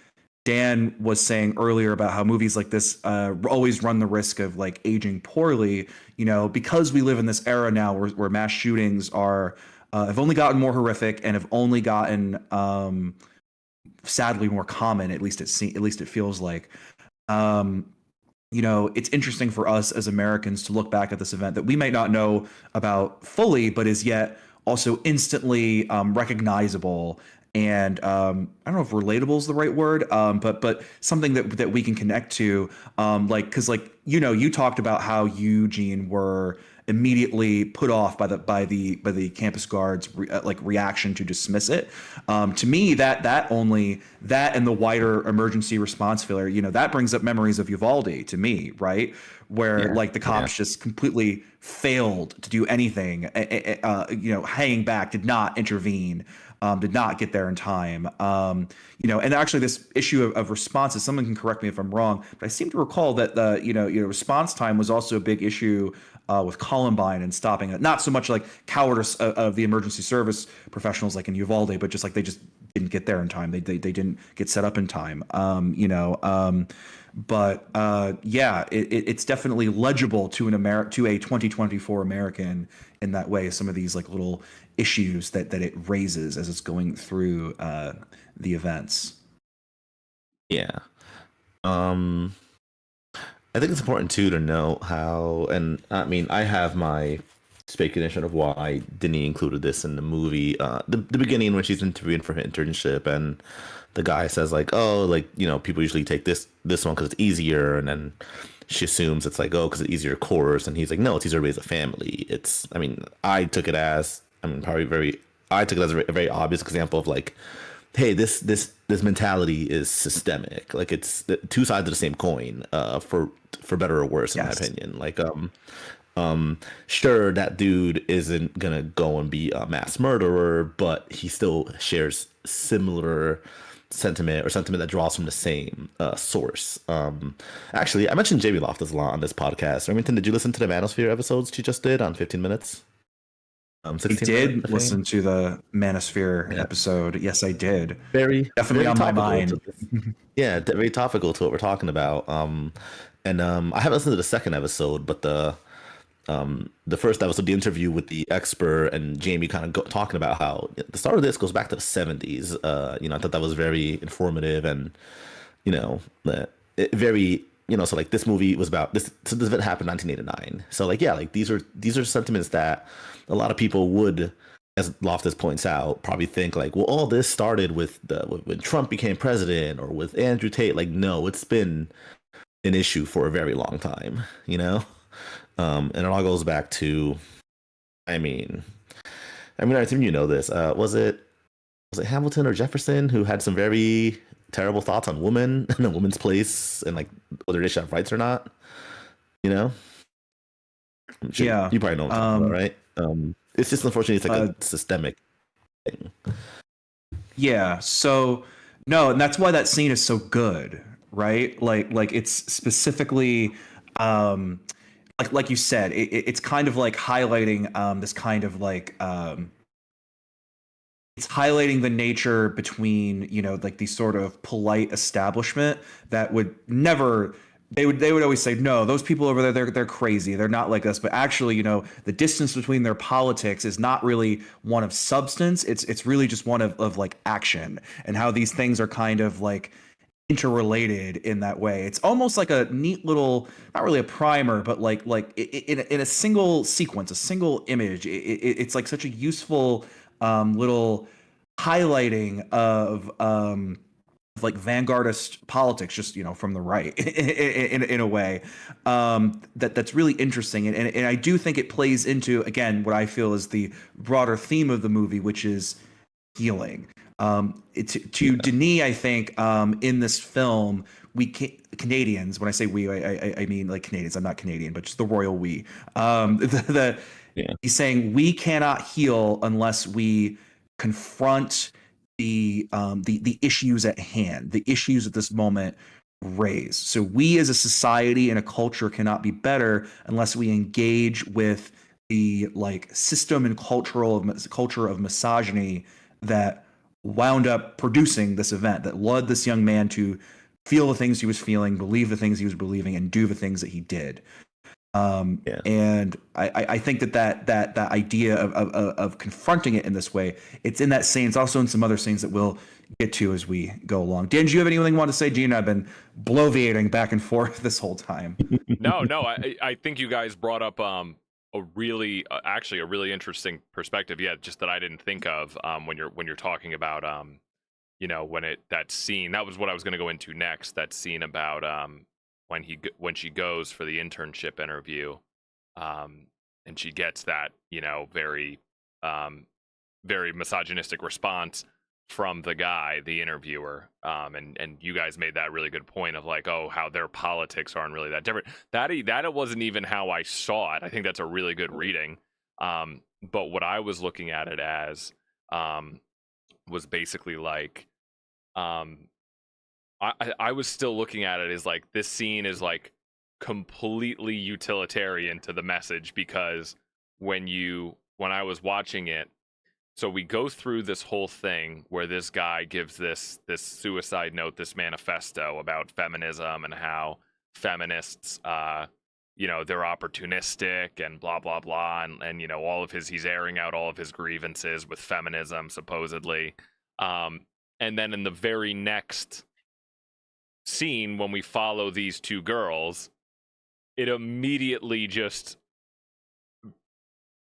Dan was saying earlier about how movies like this always run the risk of like aging poorly, because we live in this era now where mass shootings are have only gotten more horrific and have only gotten sadly more common. At least it feels like. It's interesting for us as Americans to look back at this event that we might not know about fully, but is yet also instantly recognizable. And I don't know if relatable is the right word, but something that we can connect to, because you talked about how you, Gene, were immediately put off by the campus guards reaction to dismiss it. To me, that and the wider emergency response failure, that brings up memories of Uvalde to me, right? Where the cops just completely failed to do anything, hanging back, did not intervene. Did not get there in time. And actually this issue of responses, someone can correct me if I'm wrong, but I seem to recall that the, response time was also a big issue with Columbine and stopping it. Not so much like cowardice of the emergency service professionals like in Uvalde, but just like they just didn't get there in time. They didn't get set up in time. It's definitely legible to a 2024 American in that way. Some of these like little issues that it raises as it's going through the events. Yeah. I think it's important too to know how, and I mean, I have my speculation of why Denis included this in the movie. The beginning when she's interviewing for her internship, and the guy says like, "Oh, people usually take this one because it's easier," and then she assumes it's like, "Oh, because it's easier course," and he's like, "No, it's easier to raise a family." I took it as a very obvious example of like, hey, this mentality is systemic. Like it's the two sides of the same coin, for better or worse, in my opinion. Sure, that dude isn't gonna go and be a mass murderer, but he still shares similar sentiment that draws from the same source. Actually, I mentioned Jamie Loftus a lot on this podcast. Remington, did you listen to the Manosphere episodes she just did on 15 minutes? I did listen to the Manosphere episode. Yes, I did. Definitely on my mind. Very topical to what we're talking about. I haven't listened to the second episode, but the first episode, the interview with the expert and Jamie kind of talking about how the start of this goes back to the 70s. I thought that was very informative, and very, so like this movie was about this. So this event happened in 1989. So these are sentiments that a lot of people would, as Loftus points out, probably think like, well, all this started with when Trump became president or with Andrew Tate. Like, no, it's been an issue for a very long time, and it all goes back to, I think you know this. Was it Hamilton or Jefferson who had some very terrible thoughts on women and a woman's place and like whether they should have rights or not? You probably know what I'm talking about, right? It's just unfortunately it's like a systemic thing. Yeah. So no, and that's why that scene is so good, right? Like it's specifically like you said, it's kind of like highlighting this kind of like it's highlighting the nature between like these sort of polite establishment that would never. They would always say, no, those people over there, they're crazy. They're not like us. But actually, the distance between their politics is not really one of substance. It's really just one of like action, and how these things are kind of like interrelated in that way. It's almost like a neat little, not really a primer, but like in a single sequence, a single image. It's like such a useful little highlighting of like vanguardist politics, just from the right in a way that's really interesting, and I do think it plays into, again, what I feel is the broader theme of the movie, which is healing. To Denis, I think in this film, Canadians, when I say we, I mean like Canadians. I'm not Canadian, but just the royal we. Yeah. He's saying we cannot heal unless we confront the issues at hand, the issues at this moment raise. So we as a society and a culture cannot be better unless we engage with the like system and culture of misogyny that wound up producing this event, that led this young man to feel the things he was feeling, believe the things he was believing, and do the things that he did. Yeah. And I think that idea of confronting it in this way, it's in that scene. It's also in some other scenes that we'll get to as we go along. Dan, do you have anything you want to say? Gene, I've been bloviating back and forth this whole time. No, I think you guys brought up a really actually a really interesting perspective. Yeah, just that I didn't think of when you're talking about that scene. That was what I was going to go into next. That scene about when she goes for the internship interview, and she gets that very very misogynistic response from the guy, the interviewer, and you guys made that really good point of like, oh, how their politics aren't really that different. That it wasn't even how I saw it. I think that's a really good reading. But what I was looking at it as was basically like, I was still looking at it as like, this scene is like completely utilitarian to the message, because when I was watching it, so we go through this whole thing where this guy gives this suicide note, this manifesto about feminism and how feminists, they're opportunistic and blah, blah, blah. And he's airing out all of his grievances with feminism, supposedly. And then in the very next scene, when we follow these two girls, it immediately just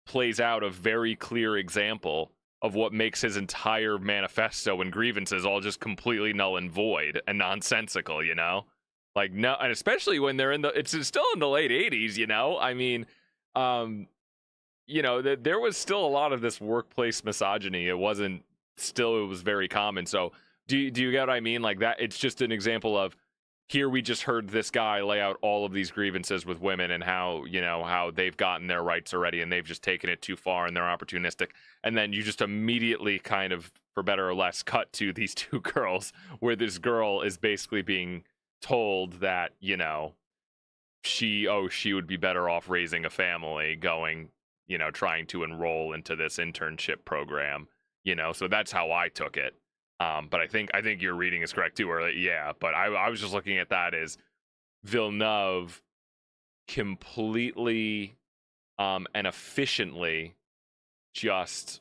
plays out a very clear example of what makes his entire manifesto and grievances all just completely null and void and nonsensical, like, no. And especially when it's still in the late 80s, I mean, there was still a lot of this workplace misogyny. It was very common. So do you get what I mean? Like that, it's just an example of, here we just heard this guy lay out all of these grievances with women and how they've gotten their rights already and they've just taken it too far and they're opportunistic. And then you just immediately kind of, for better or less, cut to these two girls, where this girl is basically being told that, she would be better off raising a family, going, trying to enroll into this internship program, so that's how I took it. But I think your reading is correct too. Or yeah, but I was just looking at that as Villeneuve completely and efficiently just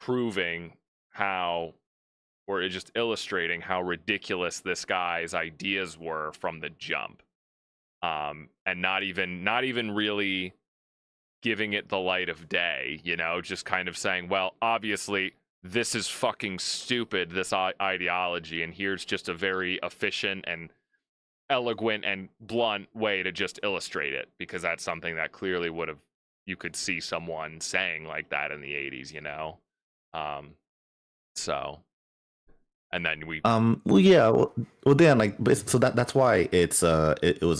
proving how, or just illustrating how ridiculous this guy's ideas were from the jump, and not even really giving it the light of day. Just kind of saying, well, obviously, this is fucking stupid, this ideology, and here's just a very efficient and eloquent and blunt way to just illustrate it, because that's something that clearly you could see someone saying like that in the 80s, so, and then well, yeah, well Dan, like, so that's why it was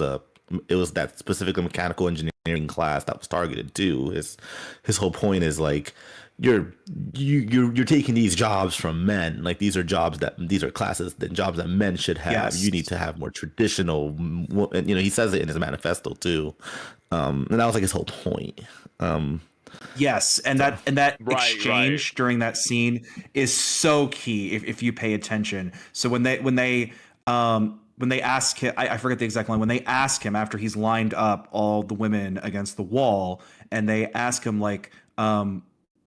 that specifically mechanical engineering class that was targeted too. His whole point is like, you're taking these jobs from men. Like, these are classes, jobs that men should have. Yes. You need to have more traditional, and he says it in his manifesto too. And that was like his whole point. Yes, and that right, exchange during that scene is so key if you pay attention. So when they ask him, I forget the exact line, when they ask him after he's lined up all the women against the wall, and they ask him like,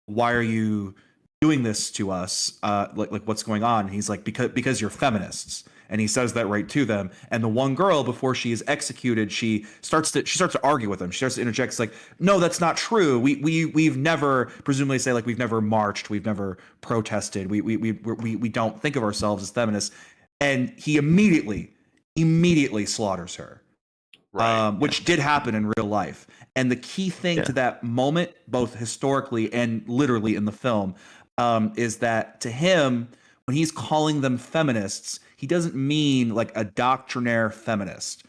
why are you doing this to us? Like what's going on? And he's like, because you're feminists. And he says that right to them. And the one girl, before she is executed, she starts to argue with him. She starts to interject. It's like, no, that's not true. We've never, presumably say like, we've never marched, we've never protested. We don't think of ourselves as feminists. And he immediately slaughters her. Right. Which did happen in real life. And the key thing to that moment, both historically and literally in the film, is that to him, when he's calling them feminists, he doesn't mean like a doctrinaire feminist,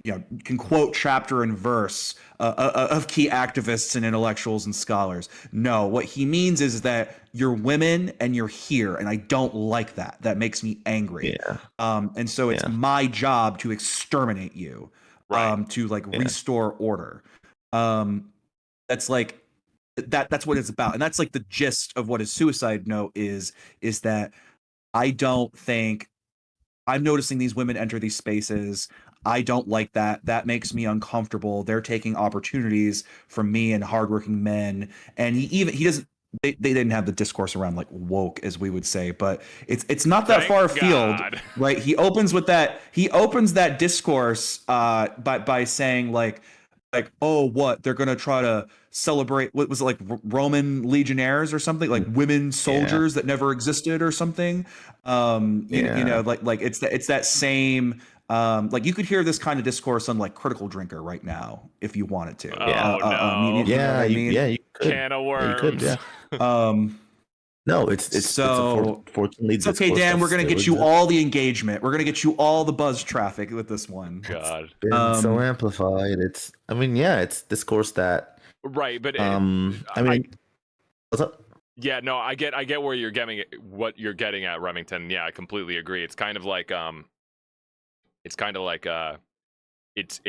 Yeah. can quote chapter and verse of key activists and intellectuals and scholars. No, what he means is that you're women and you're here, and I don't like that. That makes me angry. Yeah. And so it's Yeah. my job to exterminate you, Right. to like Yeah. restore order. That's like that's what it's about, and that's like the gist of what his suicide note is that I don't think I'm noticing these women enter these spaces. I don't like that. That makes me uncomfortable. They're taking opportunities from me and hardworking men. And he doesn't. They didn't have the discourse around like woke as we would say, but it's not that Thank far afield, God. right? He opens with that. He opens that discourse by saying like oh what they're gonna try to celebrate what was it like Roman legionnaires or something like women soldiers that never existed or something. You know like it's that same like you could hear this kind of discourse on like Critical Drinker right now if you wanted to. Oh, no. You know what I mean? You could. Can of Yeah, you could, worms. yeah. Um, No, fortunately it's okay, discourse Dan. that We're gonna still get you exists. all the engagement. We're gonna get you all the buzz traffic with this one. God. Been so amplified. I mean, yeah, it's discourse that Right, but I mean, what's up? yeah, no, I get where you're getting what you're getting at, Remington. Yeah, I completely agree. It's kind of like it's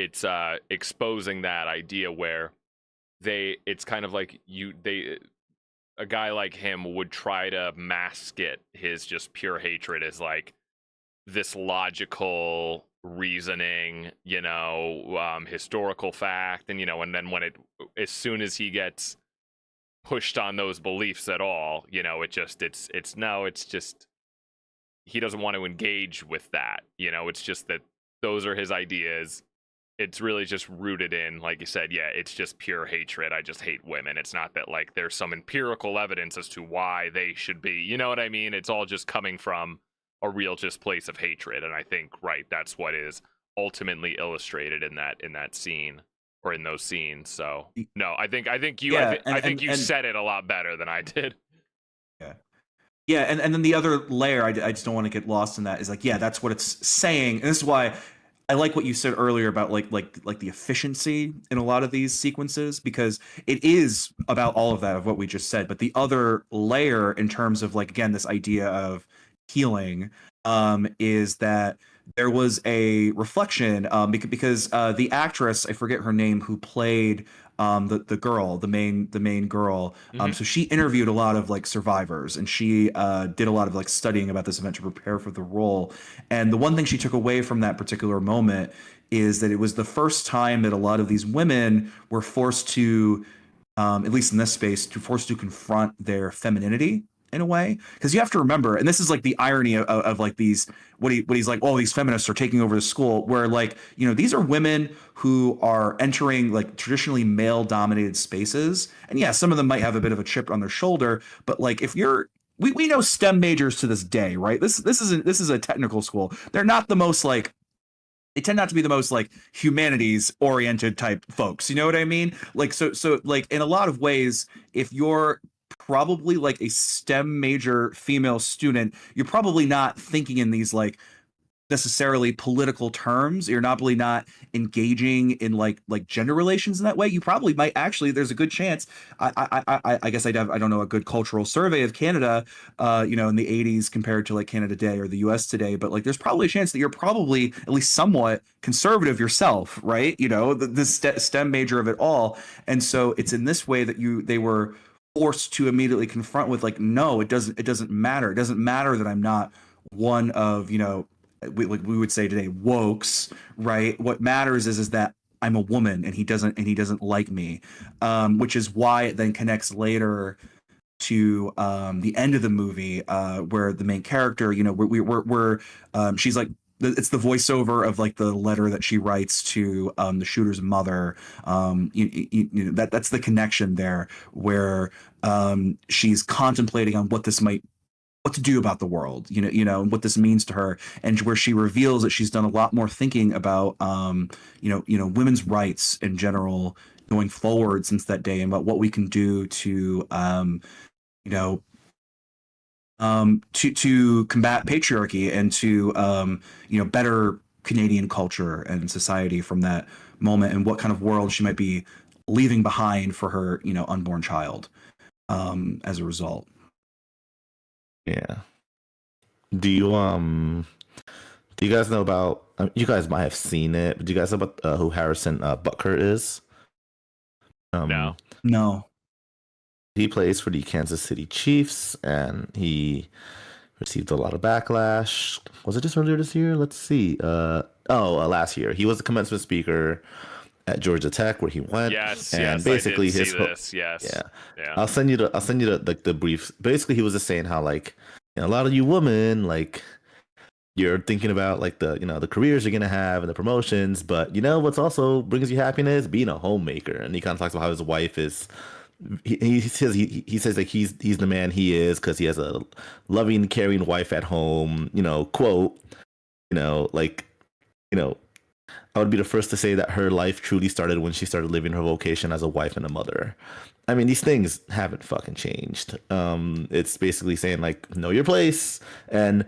exposing that idea where it's kind of like a guy like him would try to mask his just pure hatred as like this logical reasoning, historical fact, and and then as soon as he gets pushed on those beliefs at all, it's just he doesn't want to engage with that. It's just that those are his ideas. It's really just rooted in, like you said, yeah, it's just pure hatred. I just hate women. It's not that like there's some empirical evidence as to why they should be. You know what I mean? It's all just coming from a real just place of hatred. And I think, right, that's what is ultimately illustrated in that scene or in those scenes. So no, I think you Yeah, I think you said it a lot better than I did. Yeah, and then the other layer, I just don't want to get lost in that, is like, yeah, that's what it's saying, and this is why I like what you said earlier about like the efficiency in a lot of these sequences, because it is about all of that of what we just said, but the other layer in terms of like again this idea of healing is that there was a reflection because the actress, I forget her name, who played the girl, the main girl. So she interviewed a lot of like survivors, and she did a lot of like studying about this event to prepare for the role. And the one thing she took away from that particular moment is that it was the first time that a lot of these women were forced to, at least in this space, forced to confront their femininity in a way. Because you have to remember, and this is like the irony of like these what he's like, oh, these feminists are taking over the school, where like, these are women who are entering like traditionally male dominated spaces, and yeah, some of them might have a bit of a chip on their shoulder, but like if you're we know STEM majors to this day, right? This is a technical school. They're not the most like, they tend not to be the most like humanities oriented type folks. You know what I mean? Like so like in a lot of ways, if you're probably like a STEM major female student, you're probably not thinking in these like necessarily political terms. You're probably not engaging in like gender relations in that way. You probably might actually. There's a good chance. I guess I don't know a good cultural survey of Canada, in the '80s compared to like Canada today or the U.S. today. But like, there's probably a chance that you're probably at least somewhat conservative yourself, right? The STEM major of it all, and so it's in this way that they were forced to immediately confront with like, no, it doesn't matter. It doesn't matter that I'm not one of we would say today wokes, right? What matters is that I'm a woman and he doesn't like me, which is why it then connects later to the end of the movie, where the main character, we're she's like, it's the voiceover of like the letter that she writes to the shooter's mother. That's the connection there, where she's contemplating on what to do about the world, and what this means to her, and where she reveals that she's done a lot more thinking about, women's rights in general going forward since that day, and about what we can do to, to combat patriarchy and to better Canadian culture and society from that moment, and what kind of world she might be leaving behind for her unborn child as a result. Yeah. Do you guys know about? You guys might have seen it, but do you guys know about who Harrison Butker is? No. No. He plays for the Kansas City Chiefs, and he received a lot of backlash. Was it just earlier this year? Let's see. Last year. He was the commencement speaker at Georgia Tech, where he went. Yes, basically I did see this. Yes. Yeah. I'll send you the brief. Basically, he was just saying how like a lot of you women like you're thinking about like the careers you're gonna have and the promotions, but what's also brings you happiness, being a homemaker. And he kind of talks about how his wife is. He says like he's the man he is because he has a loving, caring wife at home. Quote. Like I would be the first to say that her life truly started when she started living her vocation as a wife and a mother. I mean, these things haven't fucking changed. It's basically saying like know your place and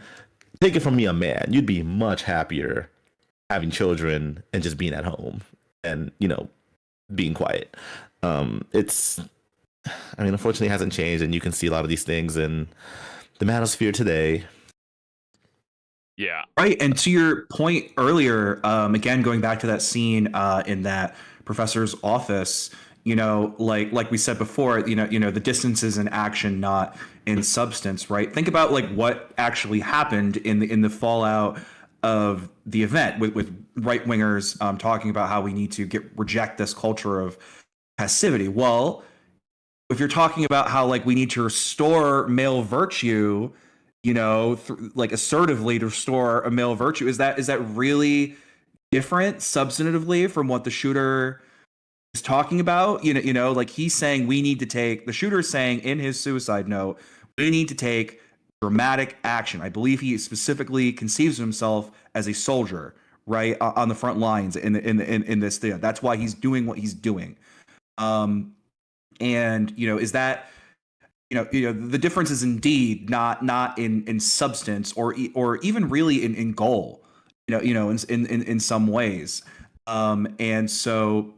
take it from me, a man. You'd be much happier having children and just being at home and being quiet. Unfortunately, it hasn't changed, and you can see a lot of these things in the manosphere today. Yeah. Right. And to your point earlier, again, going back to that scene in that professor's office, like we said before, the distance is in action, not in substance, right? Think about like what actually happened in the fallout of the event with right wingers talking about how we need to reject this culture of passivity. Well, if you're talking about how like we need to restore male virtue, like assertively to restore a male virtue, is that really different substantively from what the shooter is talking about? Like he's saying the shooter is saying in his suicide note, we need to take dramatic action. I believe he specifically conceives of himself as a soldier, right, on the front lines in this thing. That's why he's doing what he's doing. And is that the difference is indeed not in substance or even really in goal, in some ways. And so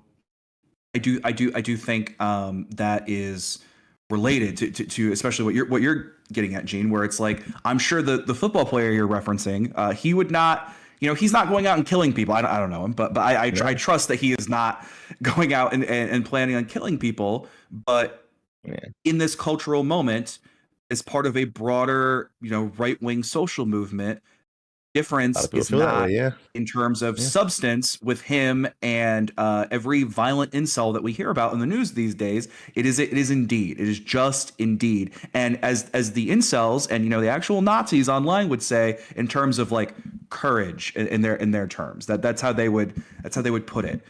I do think that is related to especially what you're getting at, Gene, where it's like I'm sure the football player you're referencing, he would not. He's not going out and killing people. I don't know him, but I trust that he is not going out and planning on killing people. But in this cultural moment, as part of a broader, right wing social movement, difference is not in terms of substance with him and every violent incel that we hear about in the news these days. It is indeed. It is just indeed. And as the incels and the actual Nazis online would say, in terms of like courage in their terms, that's how they would put it.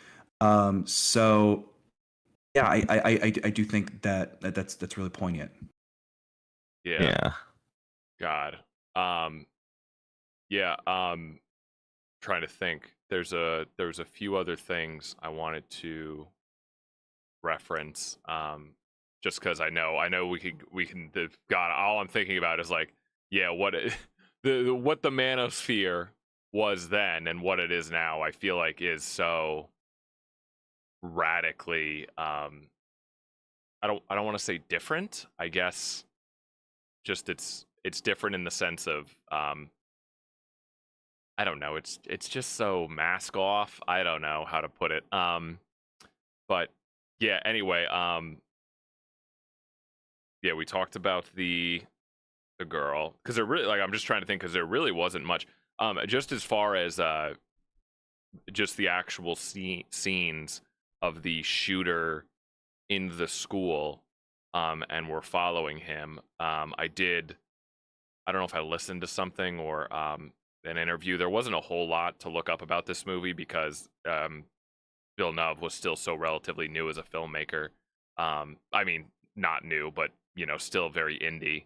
So yeah, I do think that's really poignant. Yeah. God. Yeah. Trying to think. There's a few other things I wanted to reference. Just because I know we can. God, all I'm thinking about is like, yeah, what what the manosphere was then and what it is now. I feel like is so radically. I don't want to say different. I guess just it's different in the sense of I don't know. It's just so mask off. I don't know how to put it. But yeah. Anyway. Yeah, we talked about the girl because there really I'm just trying to think because there really wasn't much. Just as far as just the actual scenes of the shooter in the school, and we're following him. I don't know if I listened to something or an interview. There wasn't a whole lot to look up about this movie because Villeneuve was still so relatively new as a filmmaker. I mean, not new, but still very indie.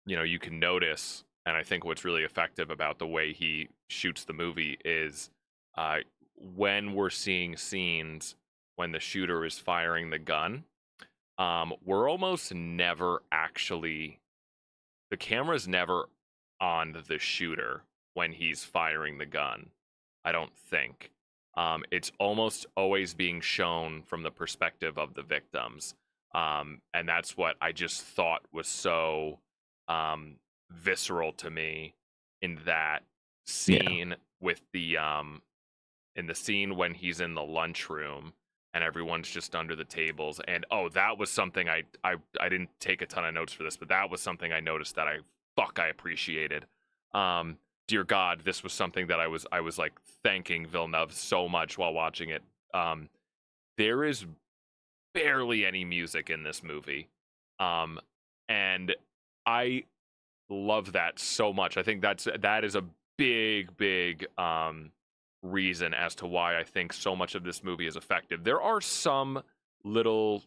You can notice, and I think what's really effective about the way he shoots the movie is when we're seeing scenes when the shooter is firing the gun, we're almost never actually, the camera's never on the shooter when he's firing the gun. I don't think. It's almost always being shown from the perspective of the victims. And that's what I just thought was so visceral to me in that scene with the in the scene when he's in the lunchroom and everyone's just under the tables. And that was something I didn't take a ton of notes for this, but that was something I noticed that I appreciated. Dear God, this was something that I was like thanking Villeneuve so much while watching it. There is barely any music in this movie. And I love that so much. I think that is a big reason as to why I think so much of this movie is effective. There are some little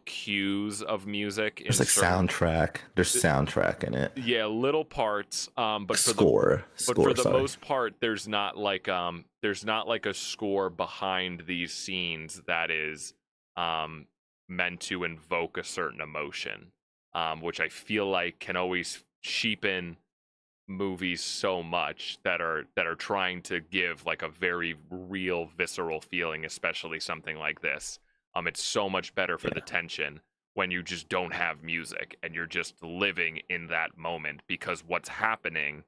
cues of music. There's like soundtrack. There's soundtrack in it. Yeah, little parts. But for the most part, there's not like a score behind these scenes that is meant to invoke a certain emotion, which I feel like can always cheapen movies so much that are trying to give like a very real visceral feeling, especially something like this. It's so much better for the tension when you just don't have music and you're just living in that moment, because what's happening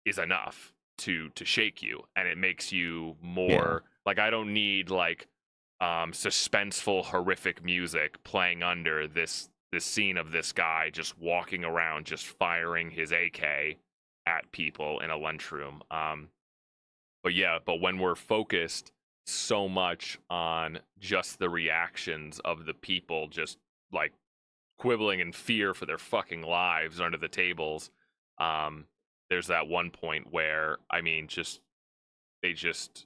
is enough to shake you, and it makes you more like, I don't need like suspenseful horrific music playing under this scene of this guy just walking around just firing his AK at people in a lunchroom. But when we're focused so much on just the reactions of the people just like quibbling in fear for their fucking lives under the tables, there's that one point where they just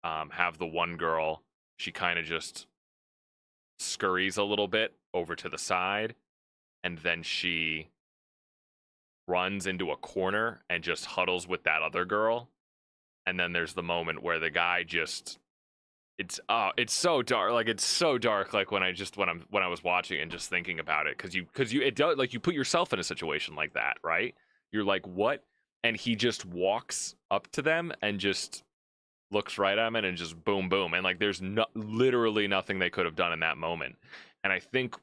have the one girl, she kind of just scurries a little bit over to the side, and then she runs into a corner and just huddles with that other girl. And then there's the moment where the guy just, it's so dark. Like, it's so dark. Like when I was watching and just thinking about it, because it does, like, you put yourself in a situation like that, right? You're like, what? And he just walks up to them and just looks right at him and just boom, boom. And like, there's literally nothing they could have done in that moment. And I think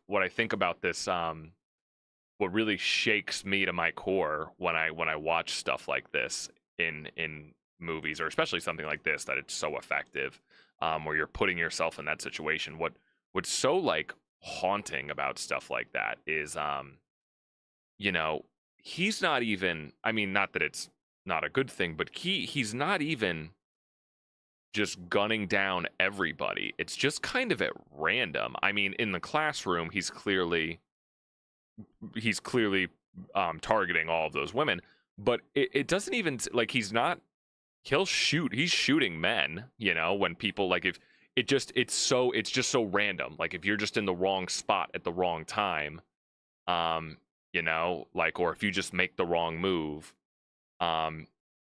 about this, what really shakes me to my core when I watch stuff like this in movies, or especially something like this, that it's so effective, where you're putting yourself in that situation. What's so like haunting about stuff like that is, he's not even, I mean, not that it's not a good thing, but he's not even just gunning down everybody. It's just kind of at random. I mean, in the classroom, he's clearly targeting all of those women, but it doesn't even, like, he's shooting men, when people, like, if it's just so random. Like, if you're just in the wrong spot at the wrong time, like, or if you just make the wrong move,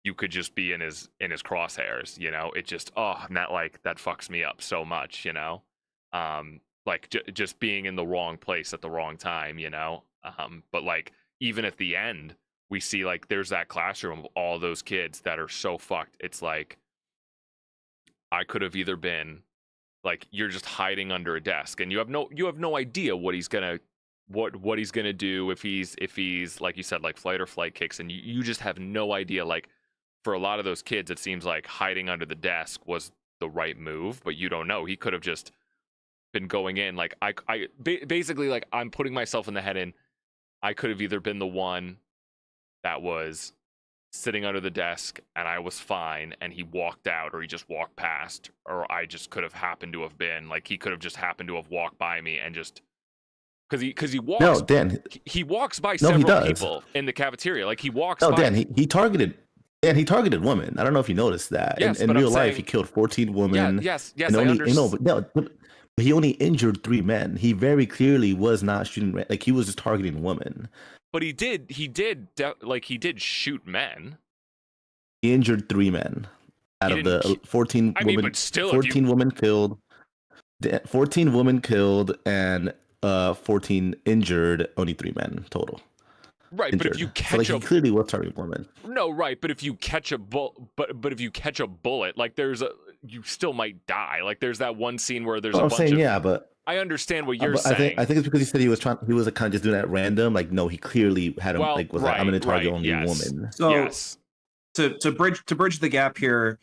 you could just be in his crosshairs. It just, and that fucks me up so much. Like, just being in the wrong place at the wrong time. But like, even at the end, we see, like, there's that classroom of all those kids that are so fucked. It's like, I could have either been, like, you're just hiding under a desk and you have no idea what he's gonna do if he's like you said, like, flight or flight kicks, and you just have no idea. Like, for a lot of those kids, it seems like hiding under the desk was the right move, but you don't know. He could have just been going in. Like, basically, like, I'm putting myself in the head in, I could have either been the one that was sitting under the desk and I was fine and he walked out, or he just walked past, or I just could have happened to have been, like, he could have just happened to have walked by me and just, because he walks. No, Dan. He walks by several people in the cafeteria. Like, he walks. No, by. Dan. He targeted women. I don't know if you noticed that. Yes, in real life, he killed 14 women. Yes, I understand. But he only injured 3 men. He very clearly was not shooting. Like, he was just targeting women. But he did shoot men. He injured 3 men out of the 14 women. But still, 14 women killed. 14 women killed, and 14 injured, only 3 men total. Right, Injured. but if you So catch like he clearly was targeting women. no, right, but if you catch a but if you catch a bullet, like you still might die. Like there's that one scene where there's Well, a I'm bunch saying of. yeah, but I understand what you're but saying. I think it's because he said he was kind of just doing that at random. Like no, he clearly had him Well, like was like I'm going to target right, only yes, women. So yes. to bridge the gap here,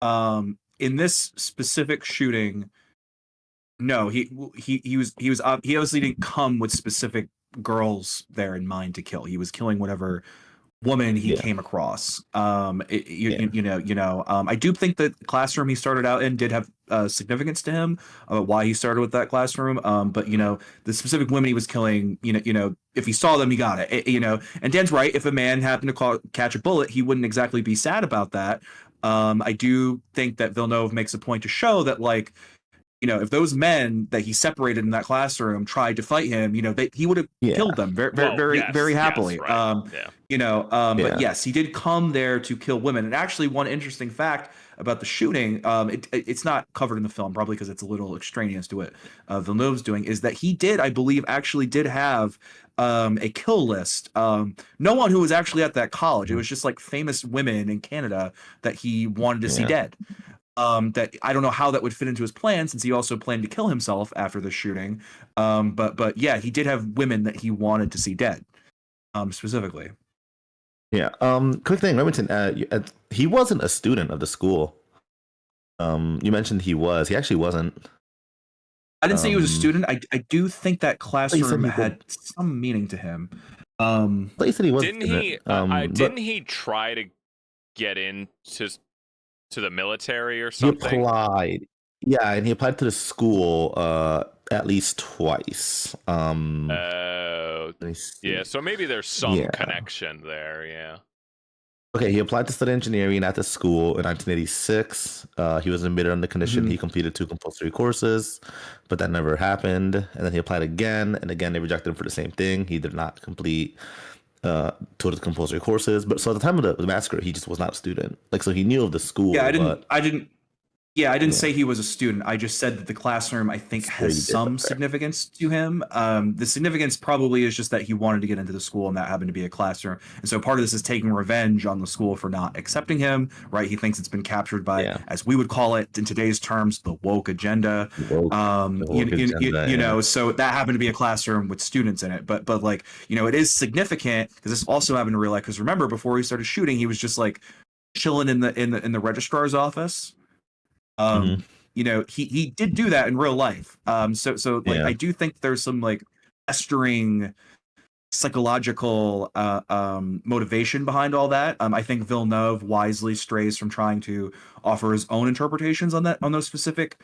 in this specific shooting, no, he obviously didn't come with specific girls there in mind to kill. He was killing whatever woman he Yeah. came across. Yeah. I do think that the classroom he started out in did have significance to him about why he started with that classroom. But the specific women he was killing, if he saw them, he got it. And Dan's right. If a man happened to catch a bullet, he wouldn't exactly be sad about that. I do think that Villeneuve makes a point to show that, like, if those men that he separated in that classroom tried to fight him, he would have Yeah. killed them very, Well, very, yes, very yes, happily. right, yeah. But yes, he did come there to kill women. And actually, one interesting fact about the shooting, it's not covered in the film, probably because it's a little extraneous to what Villeneuve's doing, is that he did, I believe, actually did have a kill list. No one who was actually at that college. It was just like famous women in Canada that he wanted to see dead. That I don't know how that would fit into his plan, since he also planned to kill himself after the shooting. But yeah, he did have women that he wanted to see dead, specifically. Yeah. Quick thing, Remington. He wasn't a student of the school. You mentioned he was. He actually wasn't. I didn't say he was a student. I do think that classroom he had some meaning to him. But you said he wasn't. Didn't he? Didn't he try to get into the military or something? He applied. Yeah, and he applied to the school at least twice. Yeah, so maybe there's some connection there, yeah. Okay, he applied to study engineering at the school in 1986. He was admitted on the condition he completed 2 compulsory courses, but that never happened. And then he applied again, and again they rejected him for the same thing. He did not complete 2 of the compulsory courses. But so at the time of the massacre, he just was not a student. Like, so he knew of the school. Yeah, I didn't say he was a student. I just said that the classroom, I think, has some significance to him. The significance probably is just that he wanted to get into the school, and that happened to be a classroom. And so part of this is taking revenge on the school for not accepting him, right? He thinks it's been captured by, as we would call it in today's terms, the woke agenda. So that happened to be a classroom with students in it. But like, it is significant because this also happened to real life. Because remember, before he started shooting, he was just like chilling in the registrar's office. He did do that in real life. I do think there's some like festering psychological motivation behind all that. I think Villeneuve wisely strays from trying to offer his own interpretations on those specific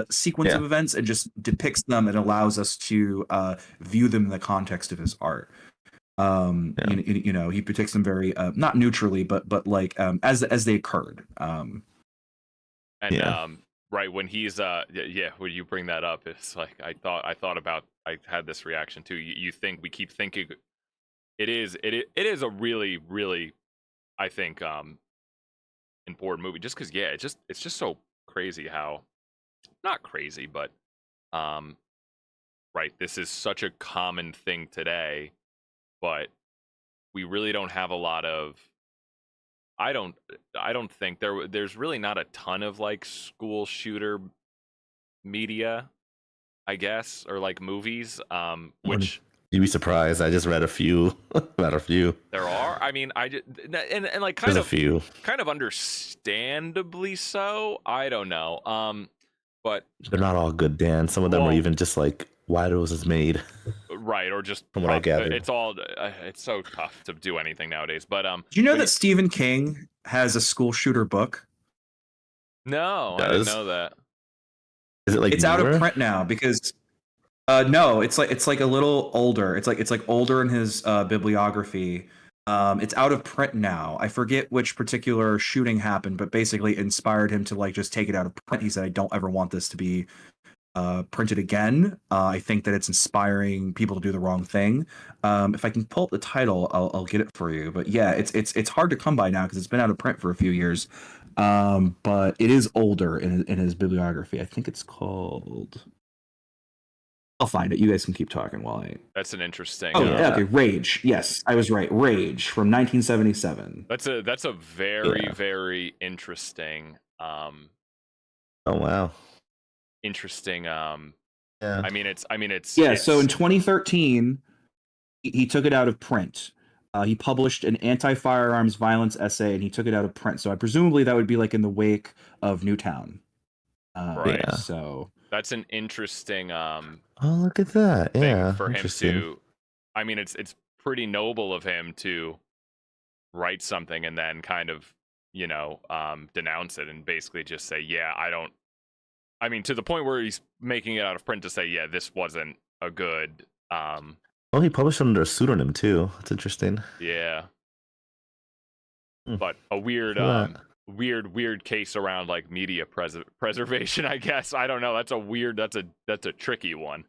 sequence of events, and just depicts them and allows us to view them in the context of his art. He depicts them very not neutrally, but like as they occurred. Right, when he's when you bring that up, it's like I thought about, I had this reaction too. You think, we keep thinking it is a really, really, I think, important movie, just because it's just so crazy how, not crazy, but right, this is such a common thing today, but we really don't have a lot of, I don't think there's really not a ton of like school shooter media, I guess, or like movies. Which you'd be surprised. I just read a few. About a few. There are. I mean, and like There's a few. Kind of understandably so. I don't know. But they're not all good, Dan. Some of them are even just like, why was this made? Right, or just from what I gathered. It's so tough to do anything nowadays. But do you know that Stephen King has a school shooter book? No, I didn't know that. Is it like it's out of print now? Because no, it's like a little older. It's like older in his bibliography. It's out of print now. I forget which particular shooting happened, but basically inspired him to like just take it out of print. He said, I don't ever want this to be printed again. I think that it's inspiring people to do the wrong thing. If I can pull up the title, I'll get it for you. But yeah, it's hard to come by now because it's been out of print for a few years. But it is older in his bibliography. I think it's called I'll find it. You guys can keep talking while I. That's an interesting. Oh yeah, okay. Rage. Yes, I was right. Rage from 1977. That's a very very interesting. Oh wow. Interesting. Yeah. I mean, it's. So in 2013, he took it out of print. He published an anti-firearms violence essay, and he took it out of print. So presumably that would be like in the wake of Newtown. Right. Yeah. So that's an interesting. Oh, look at that! Yeah, for him to. I mean, it's pretty noble of him to write something and then kind of, denounce it and basically just say, yeah, I don't. I mean, to the point where he's making it out of print to say, yeah, this wasn't a good. Well, he published under a pseudonym too. That's interesting. Yeah. But a weird, weird case around like media preservation, I guess. I don't know. That's a tricky one.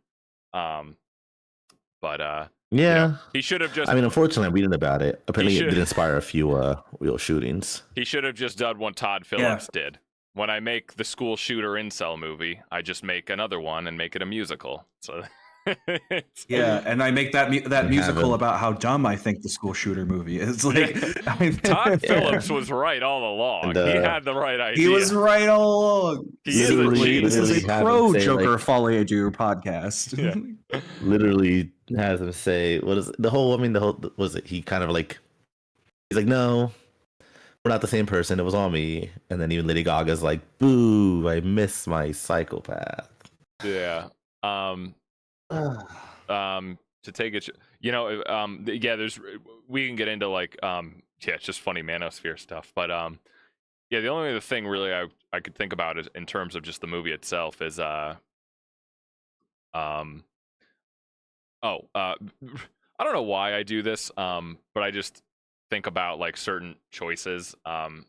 Yeah. He should have just. I mean, unfortunately, I'm reading about it. Apparently, it did inspire a few real shootings. He should have just done what Todd Phillips did. When I make the school shooter incel movie, I just make another one and make it a musical. So. And I make that musical about how dumb I think the school shooter movie is. Like, Todd Phillips was right all along. He had the right idea. He was right all along. This is a pro Joker Folie à Deux podcast. Yeah. Literally has him say, "What is it? The whole? Was it? He kind of like, he's like, no, we're not the same person. It was all me." And then even Lady Gaga's like, "Boo! I miss my psychopath." Yeah. To take it, there's, we can get into like, it's just funny manosphere stuff, but the only other thing really I could think about is in terms of just the movie itself is I don't know why I do this, but I just think about like certain choices, and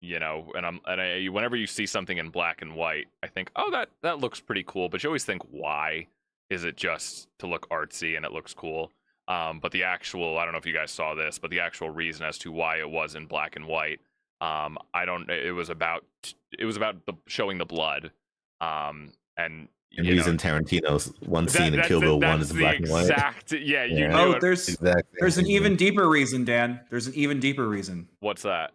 whenever you see something in black and white, I think, oh, that looks pretty cool, but you always think, why is it just to look artsy and it looks cool? But the actual, I don't know if you guys saw this, but the actual reason as to why it was in black and white, it was about showing the blood, and reason Tarantino's one scene in Kill Bill 1 is black and white. There's an even deeper reason, Dan. There's an even deeper reason. What's that?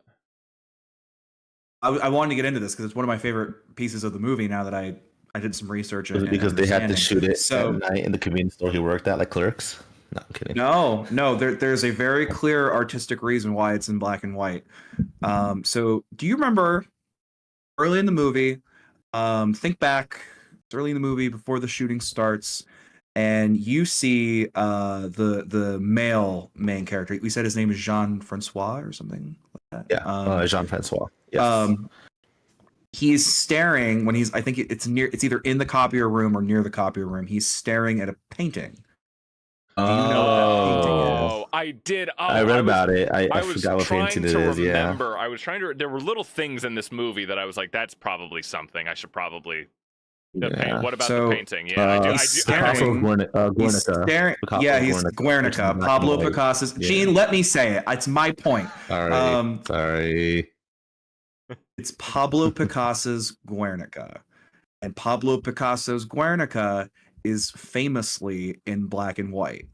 I wanted to get into this because it's one of my favorite pieces of the movie. Now that I did some research. Because they had to shoot it at night in the convenience store he worked at, like Clerks. No, I'm kidding. No. There's a very clear artistic reason why it's in black and white. So do you remember early in the movie? Think back. It's early in the movie before the shooting starts, and you see the male main character. We said his name is Jean Francois or something like that. Yeah, Jean Francois. Yes. He's staring when I think it's either in the copier room or near the copier room. He's staring at a painting. Do you know what that painting is? I did. I read about it. I forgot what painting it is. Yeah. I was trying to. There were little things in this movie that I was like, that's probably something I should probably. What about the painting? Yeah, he's staring. Guernica. He's Guernica. Pablo Picasso's. Yeah. Gene, let me say it. It's my point. Sorry. It's Pablo Picasso's Guernica, and Pablo Picasso's Guernica is famously in black and white,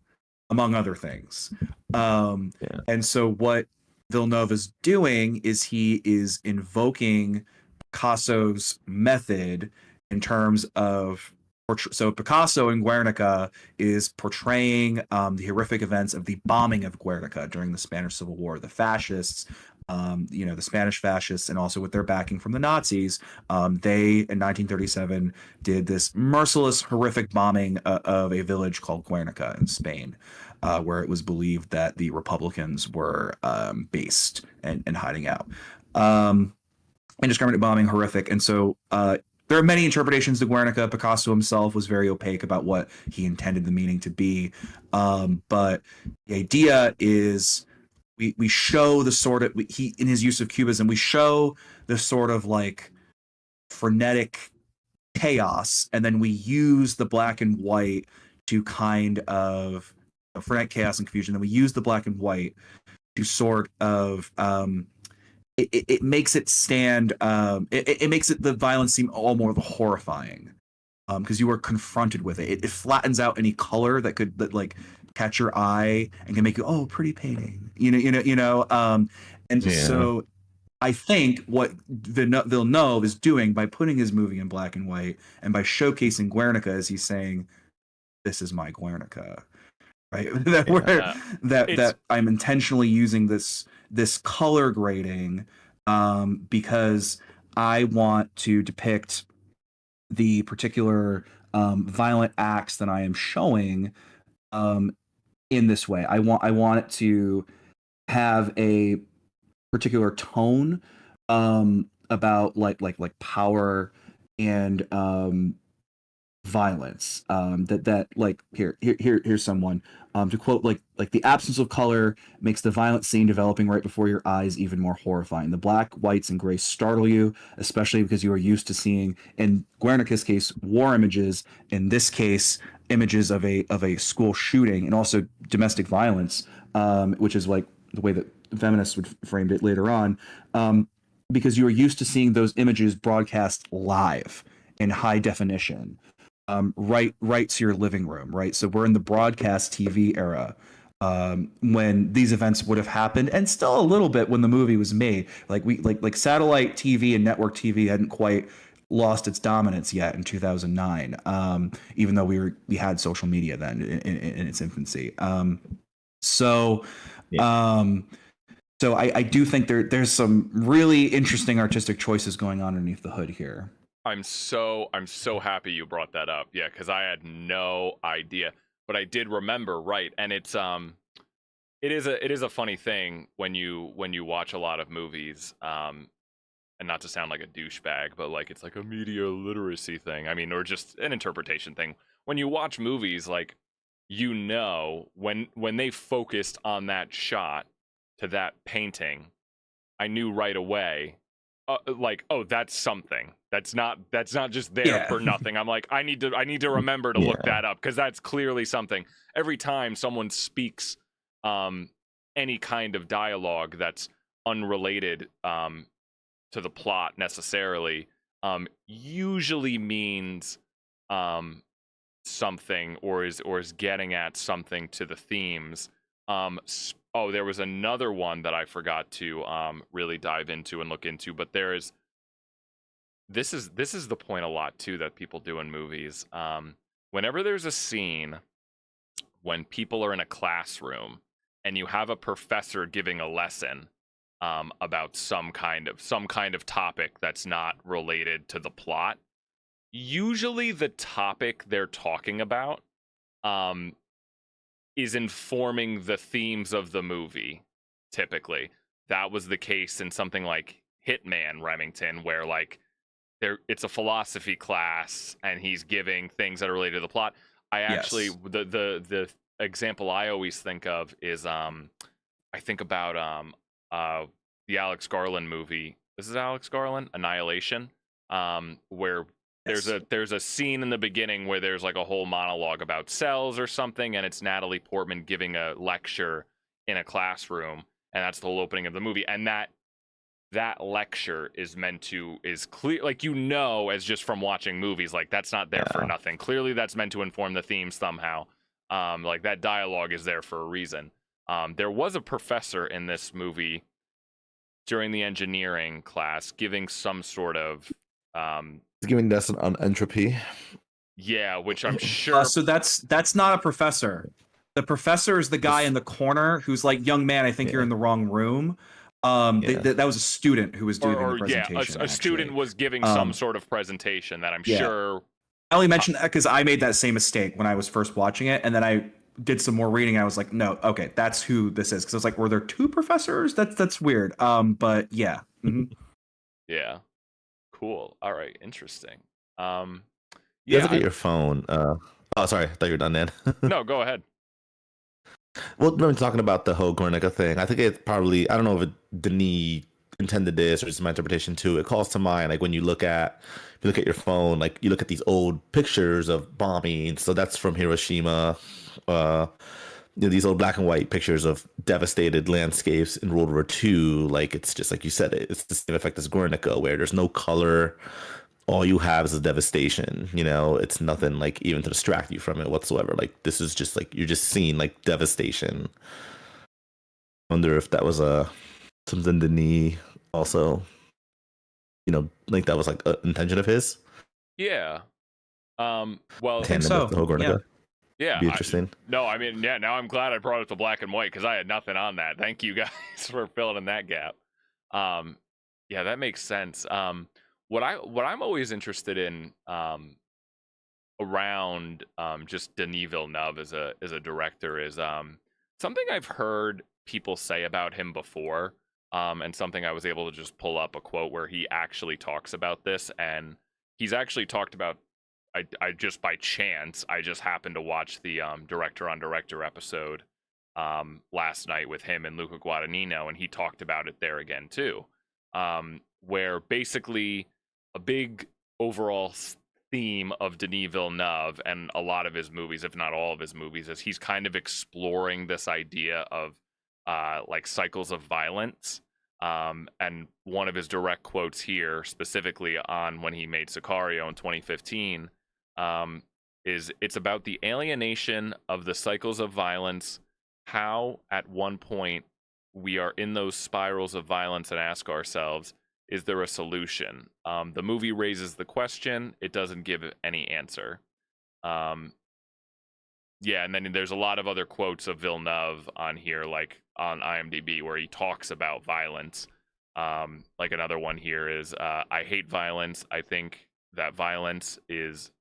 among other things. And so what Villeneuve is doing is he is invoking Picasso's method in terms of. So Picasso in Guernica is portraying the horrific events of the bombing of Guernica during the Spanish Civil War. The fascists, the Spanish fascists, and also with their backing from the Nazis, they in 1937 did this merciless, horrific bombing of a village called Guernica in Spain, where it was believed that the Republicans were based and hiding out. Indiscriminate bombing, horrific, and so. There are many interpretations of Guernica. Picasso himself was very opaque about what he intended the meaning to be. But the idea is we show the sort of, in his use of cubism, we show the sort of like frenetic chaos, and then we use the black and white to kind of, frenetic chaos and confusion, and we use the black and white to sort of, it makes it stand. It makes the violence seem all more horrifying. because you are confronted with it. It flattens out any color that like catch your eye and can make you, oh, pretty painting. And Yeah. so I think what Villeneuve is doing by putting his movie in black and white and by showcasing Guernica is he's saying, "This is my Guernica," right? that we're Uh, that it's that I'm intentionally using this color grading because I want to depict the particular violent acts that I am showing um, in this way. I want it to have a particular tone about like power and violence. That like here's someone to quote like the absence of color makes the violent scene developing right before your eyes even more horrifying. The black, whites, and grays startle you, especially because you are used to seeing, in Guernica's case, war images. In this case, images of a school shooting and also domestic violence, which is like the way that feminists would frame it later on, because you are used to seeing those images broadcast live in high definition, right to your living room, right? So we're in the broadcast TV era, when these events would have happened, and still a little bit when the movie was made. Like satellite TV and network TV hadn't quite lost its dominance yet in 2009, even though we had social media then in its infancy. So Yeah. um, so I do think there's some really interesting artistic choices going on underneath the hood here. I'm so happy you brought that up. Yeah, because I had no idea, but I did remember, right? And it is a funny thing when you watch a lot of movies, and not to sound like a douchebag, but like it's like a media literacy thing. I mean, or just an interpretation thing. When you watch movies, like when they focused on that shot to that painting, I knew right away, like, oh, that's something. That's not just there for nothing. I'm like, I need to remember to look Yeah. that up because that's clearly something. Every time someone speaks any kind of dialogue that's unrelated to the plot necessarily, usually means something, or is getting at something to the themes. Oh, there was another one that I forgot to really dive into and look into, but this is the point a lot too that people do in movies. Whenever there's a scene when people are in a classroom and you have a professor giving a lesson about some kind of topic that's not related to the plot, usually the topic they're talking about is informing the themes of the movie. Typically, that was the case in something like Hitman Remington, where like it's a philosophy class and he's giving things that are related to the plot. I actually Yes. the example I always think of is I think about the Alex Garland movie. This is Alex Garland, Annihilation, where Yes. there's a scene in the beginning where there's like a whole monologue about cells or something, and it's Natalie Portman giving a lecture in a classroom, and that's the whole opening of the movie. And that lecture is clear, like, as just from watching movies, like that's not there for Yeah. nothing. Clearly that's meant to inform the theme somehow. Like that dialogue is there for a reason. There was a professor in this movie during the engineering class giving some sort of It's giving us on entropy. yeah, which I'm sure So that's not a professor. The professor is the guy in the corner who's like, "Young man, I think you're in the wrong room." Yeah. That was a student who was doing the or yeah, presentation. a student actually. was giving some sort of presentation that I'm yeah. sure. I only mentioned that because I made that same mistake when I was first watching it, and then I did some more reading. And I was like, "No, okay, that's who this is." Because I was like, "Were there two professors? That's weird." But yeah. Mhm. Yeah, cool. All right, interesting. You guys Yeah, look at your phone. Oh, sorry. I thought you were done, Nan. no, go ahead. Well, remember talking about the whole Guernica thing. I think it's probably, I don't know if Denis intended this or just my interpretation too. It calls to mind, like, when you look at your phone, like you look at these old pictures of bombings. So that's from Hiroshima. These old black and white pictures of devastated landscapes in World War II. Like, it's just like you said, it's the same effect as Guernica, where there's no color. all you have is a devastation. You know, it's nothing like even to distract you from it whatsoever. Like this is just like you're just seeing like devastation. Wonder if that was something Denis also, you know, like that was like an intention of his. Yeah. Well, think Tandem so, with the whole Guernica. yeah. Be interesting. No, I mean, yeah. Now I'm glad I brought up the black and white because I had nothing on that. Thank you guys for filling in that gap. Yeah, that makes sense. What I'm always interested in, around just Denis Villeneuve as a director is something I've heard people say about him before, and something I was able to just pull up a quote where he actually talks about this, and he's actually talked about. I just by chance I just happened to watch the director on director episode last night with him and Luca Guadagnino, and he talked about it there again too, where basically a big overall theme of Denis Villeneuve and a lot of his movies, if not all of his movies, is he's kind of exploring this idea of like cycles of violence. And one of his direct quotes here, specifically on when he made Sicario in 2015, is it's about the alienation of the cycles of violence, how at one point we are in those spirals of violence and ask ourselves, is there a solution? The movie raises the question, it doesn't give any answer. Yeah, and then there's a lot of other quotes of Villeneuve on here, like on IMDb, where he talks about violence. Like another one here is, I hate violence. I think that violence is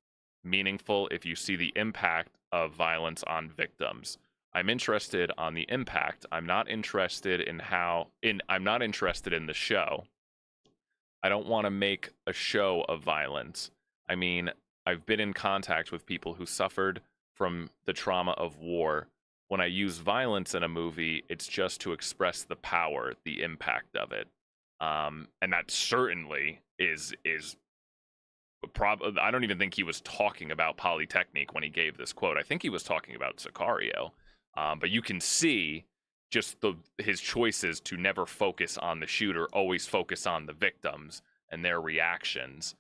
meaningful if you see the impact of violence on victims. I'm interested on the impact. I'm not interested in I'm not interested in the show. I don't want to make a show of violence. I mean, I've been in contact with people who suffered from the trauma of war. When I use violence in a movie, it's just to express the power, the impact of it. And that certainly is I don't even think he was talking about Polytechnique when he gave this quote. I think he was talking about Sicario. But you can see just his choices to never focus on the shooter, always focus on the victims and their reactions.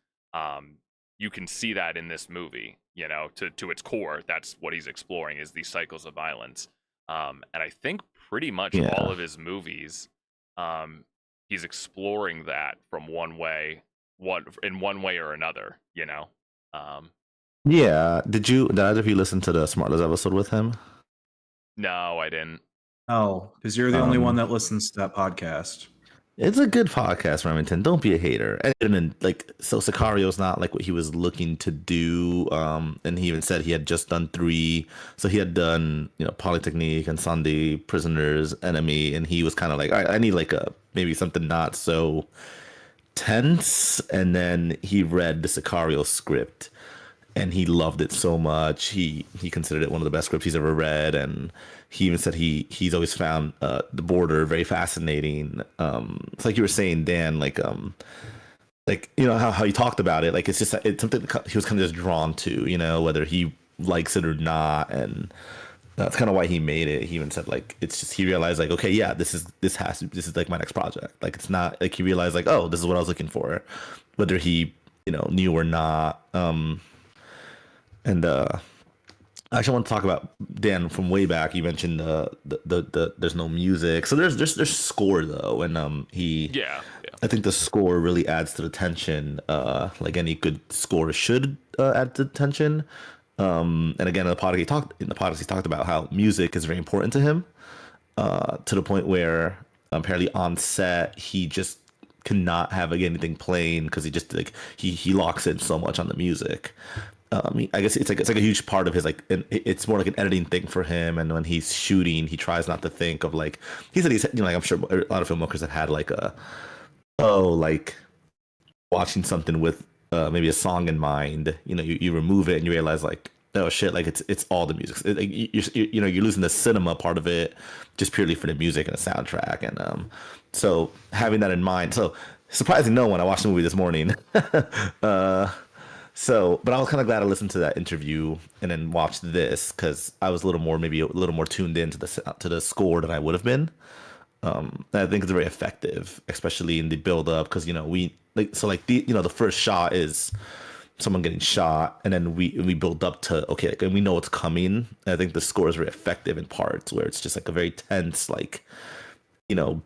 You can see that in this movie, you know, to its core. That's what he's exploring, is these cycles of violence. And I think pretty much all of his movies, he's exploring that from one way or another, you know. Yeah. Did either of you listen to the Smartless episode with him? No, I didn't. Oh, because you're the only one that listens to that podcast. It's a good podcast, Remington. Don't be a hater. And then, like, so Sicario's not like what he was looking to do. And he even said he had just done 3. So he had done, you know, Polytechnique and Sunday, Prisoners, Enemy, and he was kind of like, all right, I need like maybe something not so tense. And then he read the Sicario script, and he loved it so much. He considered it one of the best scripts he's ever read, and he even said he's always found the border very fascinating. It's like you were saying, Dan, like you know how he talked about it. Like it's something that he was kind of just drawn to, you know, whether he likes it or not, and that's kind of why he made it. He even said like it's just he realized like, okay, yeah, this is like my next project. Like it's not like he realized like, oh, this is what I was looking for, whether he, you know, knew or not. I actually want to talk about, Dan, from way back. You mentioned the there's no music, so there's score though, and Yeah. I think the score really adds to the tension, like any good score should add to the tension. And again, in the podcast he talked about how music is very important to him, to the point where apparently on set he just cannot have anything playing because he just like he locks in so much on the music. I guess it's like a huge part of his like, it's more like an editing thing for him. And when he's shooting, he tries not to think of like, he said he's, you know, like I'm sure a lot of filmmakers have had like like watching something with maybe a song in mind. You know, you remove it and you realize like, oh shit, like it's all the music. Like you know, you're losing the cinema part of it just purely for the music and the soundtrack. And so having that in mind, so surprising no one, I watched the movie this morning. So, but I was kind of glad I listened to that interview and then watched this because I was maybe a little more tuned into the score than I would have been. And I think it's very effective, especially in the build up, because you know like the first shot is someone getting shot, and then we build up to okay, like, and we know what's coming. And I think the score is very effective in parts where it's just like a very tense, like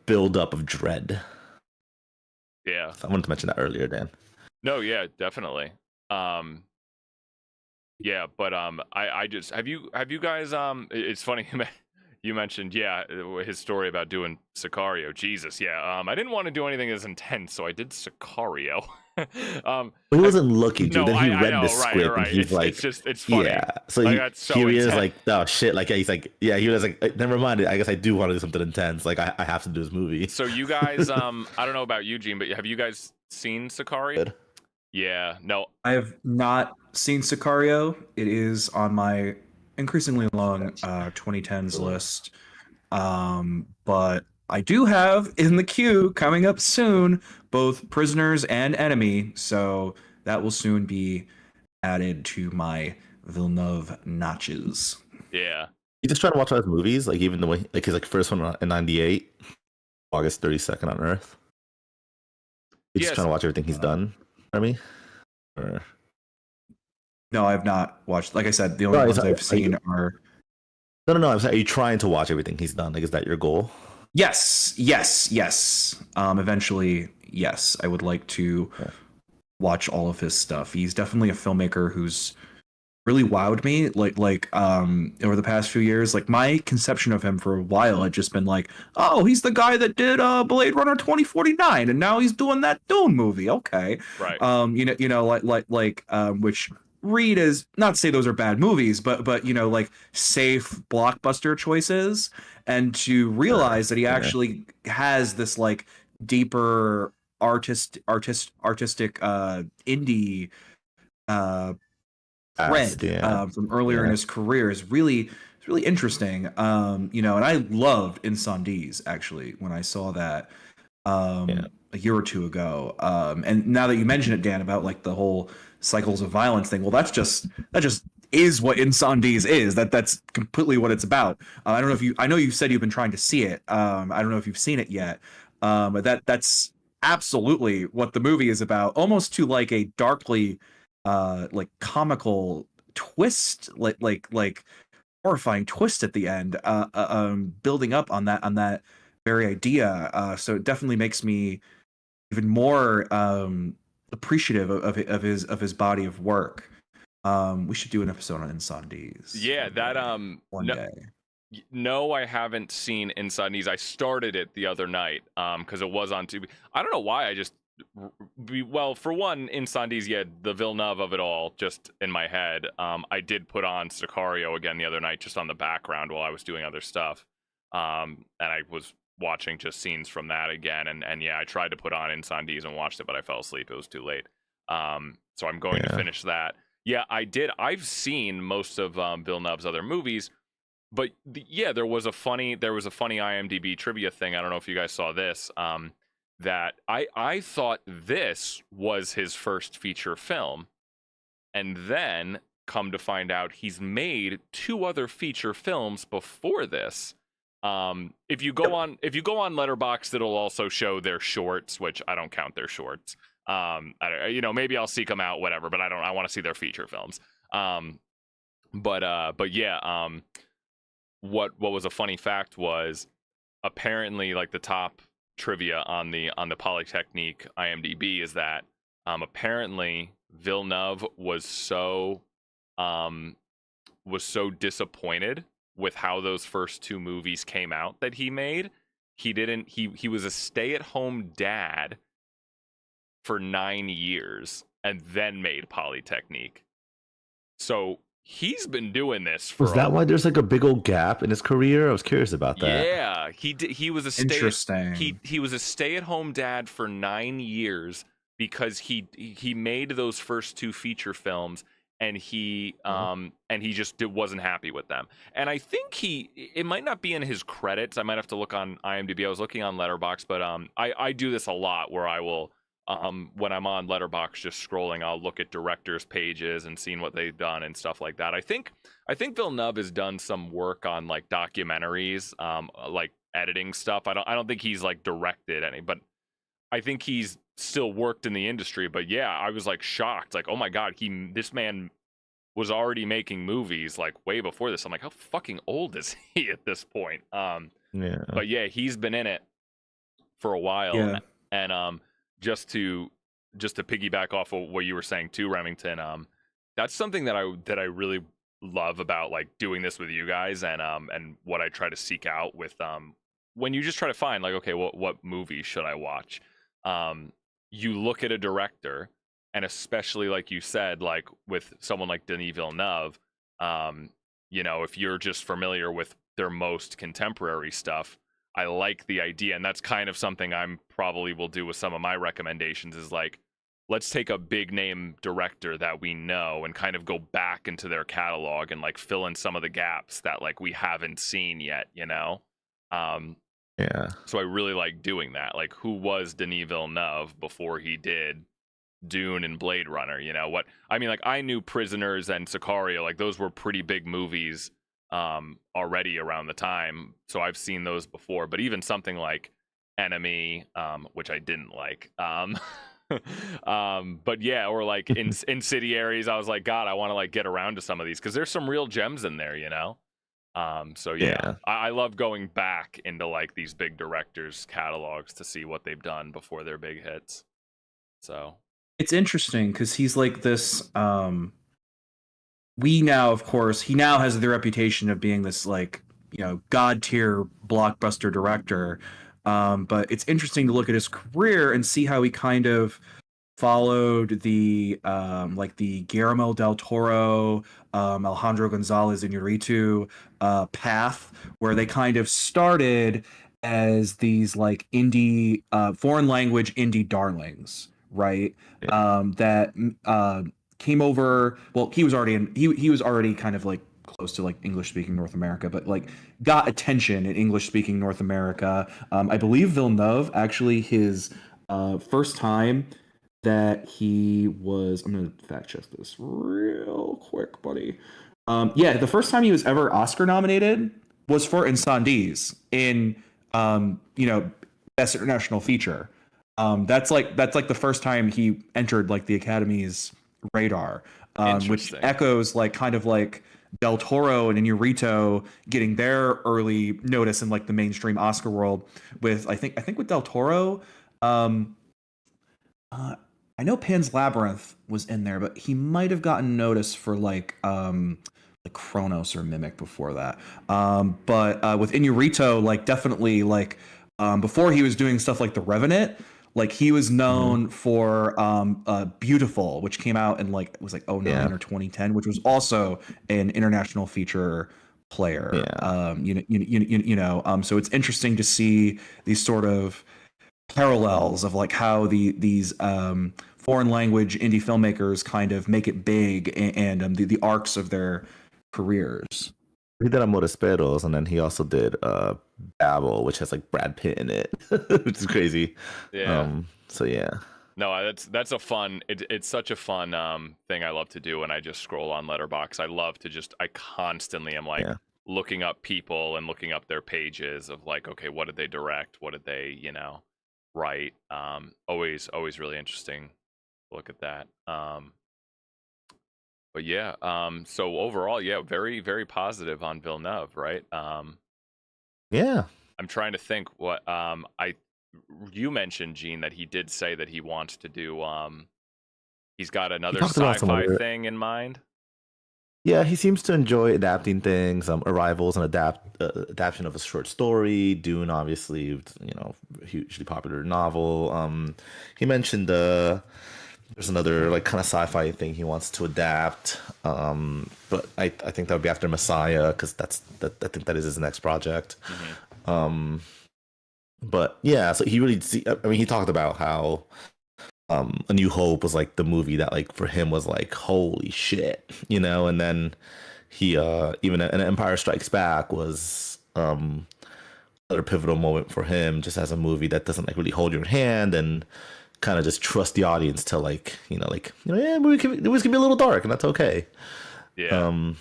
build up of dread. Yeah. So I wanted to mention that earlier, Dan. No, yeah, definitely. Yeah, but I just have you guys it's funny you mentioned his story about doing Sicario. Jesus, yeah. I didn't want to do anything as intense, so I did Sicario. But he wasn't looking, dude. No, Then he I read know, the script and he's like, it's just it's funny. yeah. So Like, he that's so here he is intense. like, oh shit, like he's like, yeah, he was like, never mind. I guess I do want to do something intense. Like I have to do this movie. So you guys, I don't know about Eugene, but have you guys seen Sicario? Good. Yeah, no. I have not seen Sicario. It is on my increasingly long 2010s list. But I do have in the queue coming up soon both Prisoners and Enemy, so that will soon be added to my Villeneuve notches. Yeah. You just trying to watch all his movies, like even the way like his like first one in '98, August 32nd on Earth. You just Yes. trying to watch everything he's done. I mean, or... No, I've not watched. Like I said, the only ones I've seen are. No. I'm saying, are you trying to watch everything he's done? Like, is that your goal? Yes. Eventually, yes. I would like to watch all of his stuff. He's definitely a filmmaker who's really wowed me. Like over the past few years, like my conception of him for a while had just been like, oh, he's the guy that did Blade Runner 2049, and now he's doing that Dune movie. Okay, right. Which read as not to say those are bad movies, but like safe blockbuster choices, and to realize that he actually has this like deeper artistic indie thread from earlier in his career is really interesting. And I loved Incendies actually when I saw that a year or two ago. And now that you mention it, Dan, about like the whole cycles of violence thing, well, that just is what Incendies is. That's completely what it's about. I don't know if I know you said you've been trying to see it. I don't know if you've seen it yet. But that's absolutely what the movie is about, almost to like a darkly like comical twist, like horrifying twist at the end, building up on that very idea. So it definitely makes me even more appreciative of his body of work. We should do an episode on Incendies. Yeah, that one day. No, I haven't seen Incendies. I started it the other night because it was on TV. I don't know why. I just well, for one, Incendies, the Villeneuve of it all just in my head. I did put on Sicario again the other night just on the background while I was doing other stuff. And I was watching just scenes from that again. And yeah, I tried to put on Incendies and watched it, but I fell asleep. It was too late. So I'm going to finish that. Yeah, I did. I've seen most of Villeneuve's other movies. But there was a funny IMDb trivia thing. I don't know if you guys saw this. That I thought this was his first feature film, and then come to find out he's made 2 other feature films before this. If you go on Letterboxd, it'll also show their shorts, which I don't count their shorts. Maybe I'll seek them out, whatever. But I want to see their feature films. What was a funny fact was apparently like the top trivia on the Polytechnique IMDb is that apparently Villeneuve was so disappointed with how those first 2 movies came out that he made. He was a stay-at-home dad for 9 years and then made Polytechnique. So he's been doing this for. Was that why there's like a big old gap in his career? I was curious about that. Yeah, he was a interesting. He was a stay-at-home dad for 9 years because he made those first 2 feature films, and he just wasn't happy with them. And I think it might not be in his credits. I might have to look on IMDb. I was looking on Letterboxd, but I do this a lot where I will. When I'm on Letterboxd just scrolling, I'll look at directors' pages and seeing what they've done and stuff like that. I think Villeneuve has done some work on like documentaries, like editing stuff. I don't think he's like directed any, but I think he's still worked in the industry, but yeah, I was like shocked, like, oh my god, this man was already making movies like way before this. I'm like, how fucking old is he at this point? Yeah. But yeah, he's been in it for a while, Yeah. and just to piggyback off of what you were saying too, Remington, that's something that I really love about like doing this with you guys, and what I try to seek out with when you just try to find like, okay, what movie should I watch? You look at a director, and especially like you said, like with someone like Denis Villeneuve, you know, if you're just familiar with their most contemporary stuff, I like the idea, and that's kind of something I'm probably will do with some of my recommendations is like, let's take a big name director that we know and kind of go back into their catalog and like fill in some of the gaps that like we haven't seen yet, you know? Yeah. So I really like doing that. Like, who was Denis Villeneuve before he did Dune and Blade Runner? You know what I mean? Like, I knew Prisoners and Sicario, like those were pretty big movies already around the time, so I've seen those before. But even something like Enemy, which I didn't like, but yeah, or like Incendiaries, I was like, God, I want to like get around to some of these because there's some real gems in there, you know. So yeah, Yeah. I love going back into like these big directors' catalogs to see what they've done before their big hits. So It's interesting because he's like this. We now, of course, he now has the reputation of being this like, you know, god tier blockbuster director. But it's interesting to look at his career and see how he kind of followed the like the Guillermo del Toro, Alejandro Gonzalez Iñárritu path, where they kind of started as these like indie foreign language indie darlings, right? That came over. Well, he was already he was already kind of like close to like English speaking North America, but like got attention in English speaking North America. I believe Villeneuve actually his first time that he was, I'm gonna fact check this real quick, buddy. Yeah, the first time he was ever Oscar nominated was for Incendies in you know, best international feature. That's like the first time he entered like the Academy's radar, which interesting. echoes like kind of like Del Toro and Inarritu getting their early notice in like the mainstream Oscar world. With I think with Del Toro, I know Pan's Labyrinth was in there, but he might have gotten notice for like Kronos or Mimic before that. But with Inarritu, like definitely like before he was doing stuff like The Revenant, like he was known for Beautiful, which came out in like it was like '09 or 2010, which was also an international feature player. Yeah. So it's interesting to see these sort of parallels of like how these foreign language indie filmmakers kind of make it big, and the arcs of their careers. He did Amores Perros, and then he also did Babel, which has like Brad Pitt in it, which is crazy. Yeah. So yeah. No, that's a fun. It's such a fun thing I love to do when I just scroll on Letterboxd. I constantly am like looking up people and looking up their pages of like, okay, what did they direct? What did they, you know, write? Always really interesting to look at that. But yeah, so overall, yeah, very, very positive on Villeneuve, right? Yeah. I'm trying to think what you mentioned, Gene, that he did say that he wants to do he's got another sci-fi thing in mind. Yeah, he seems to enjoy adapting things. Arrival's an adaptation of a short story. Dune, obviously, you know, hugely popular novel. He mentioned there's another like kind of sci-fi thing he wants to adapt. But I think that would be after Messiah, because I think that is his next project. But yeah, so he talked about how A New Hope was like the movie that like for him was like holy shit, you know, and then he even an Empire Strikes Back was another pivotal moment for him, just as a movie that doesn't like really hold your hand and kind of just trust the audience to yeah, movies can be a little dark, and that's okay. Yeah. Oh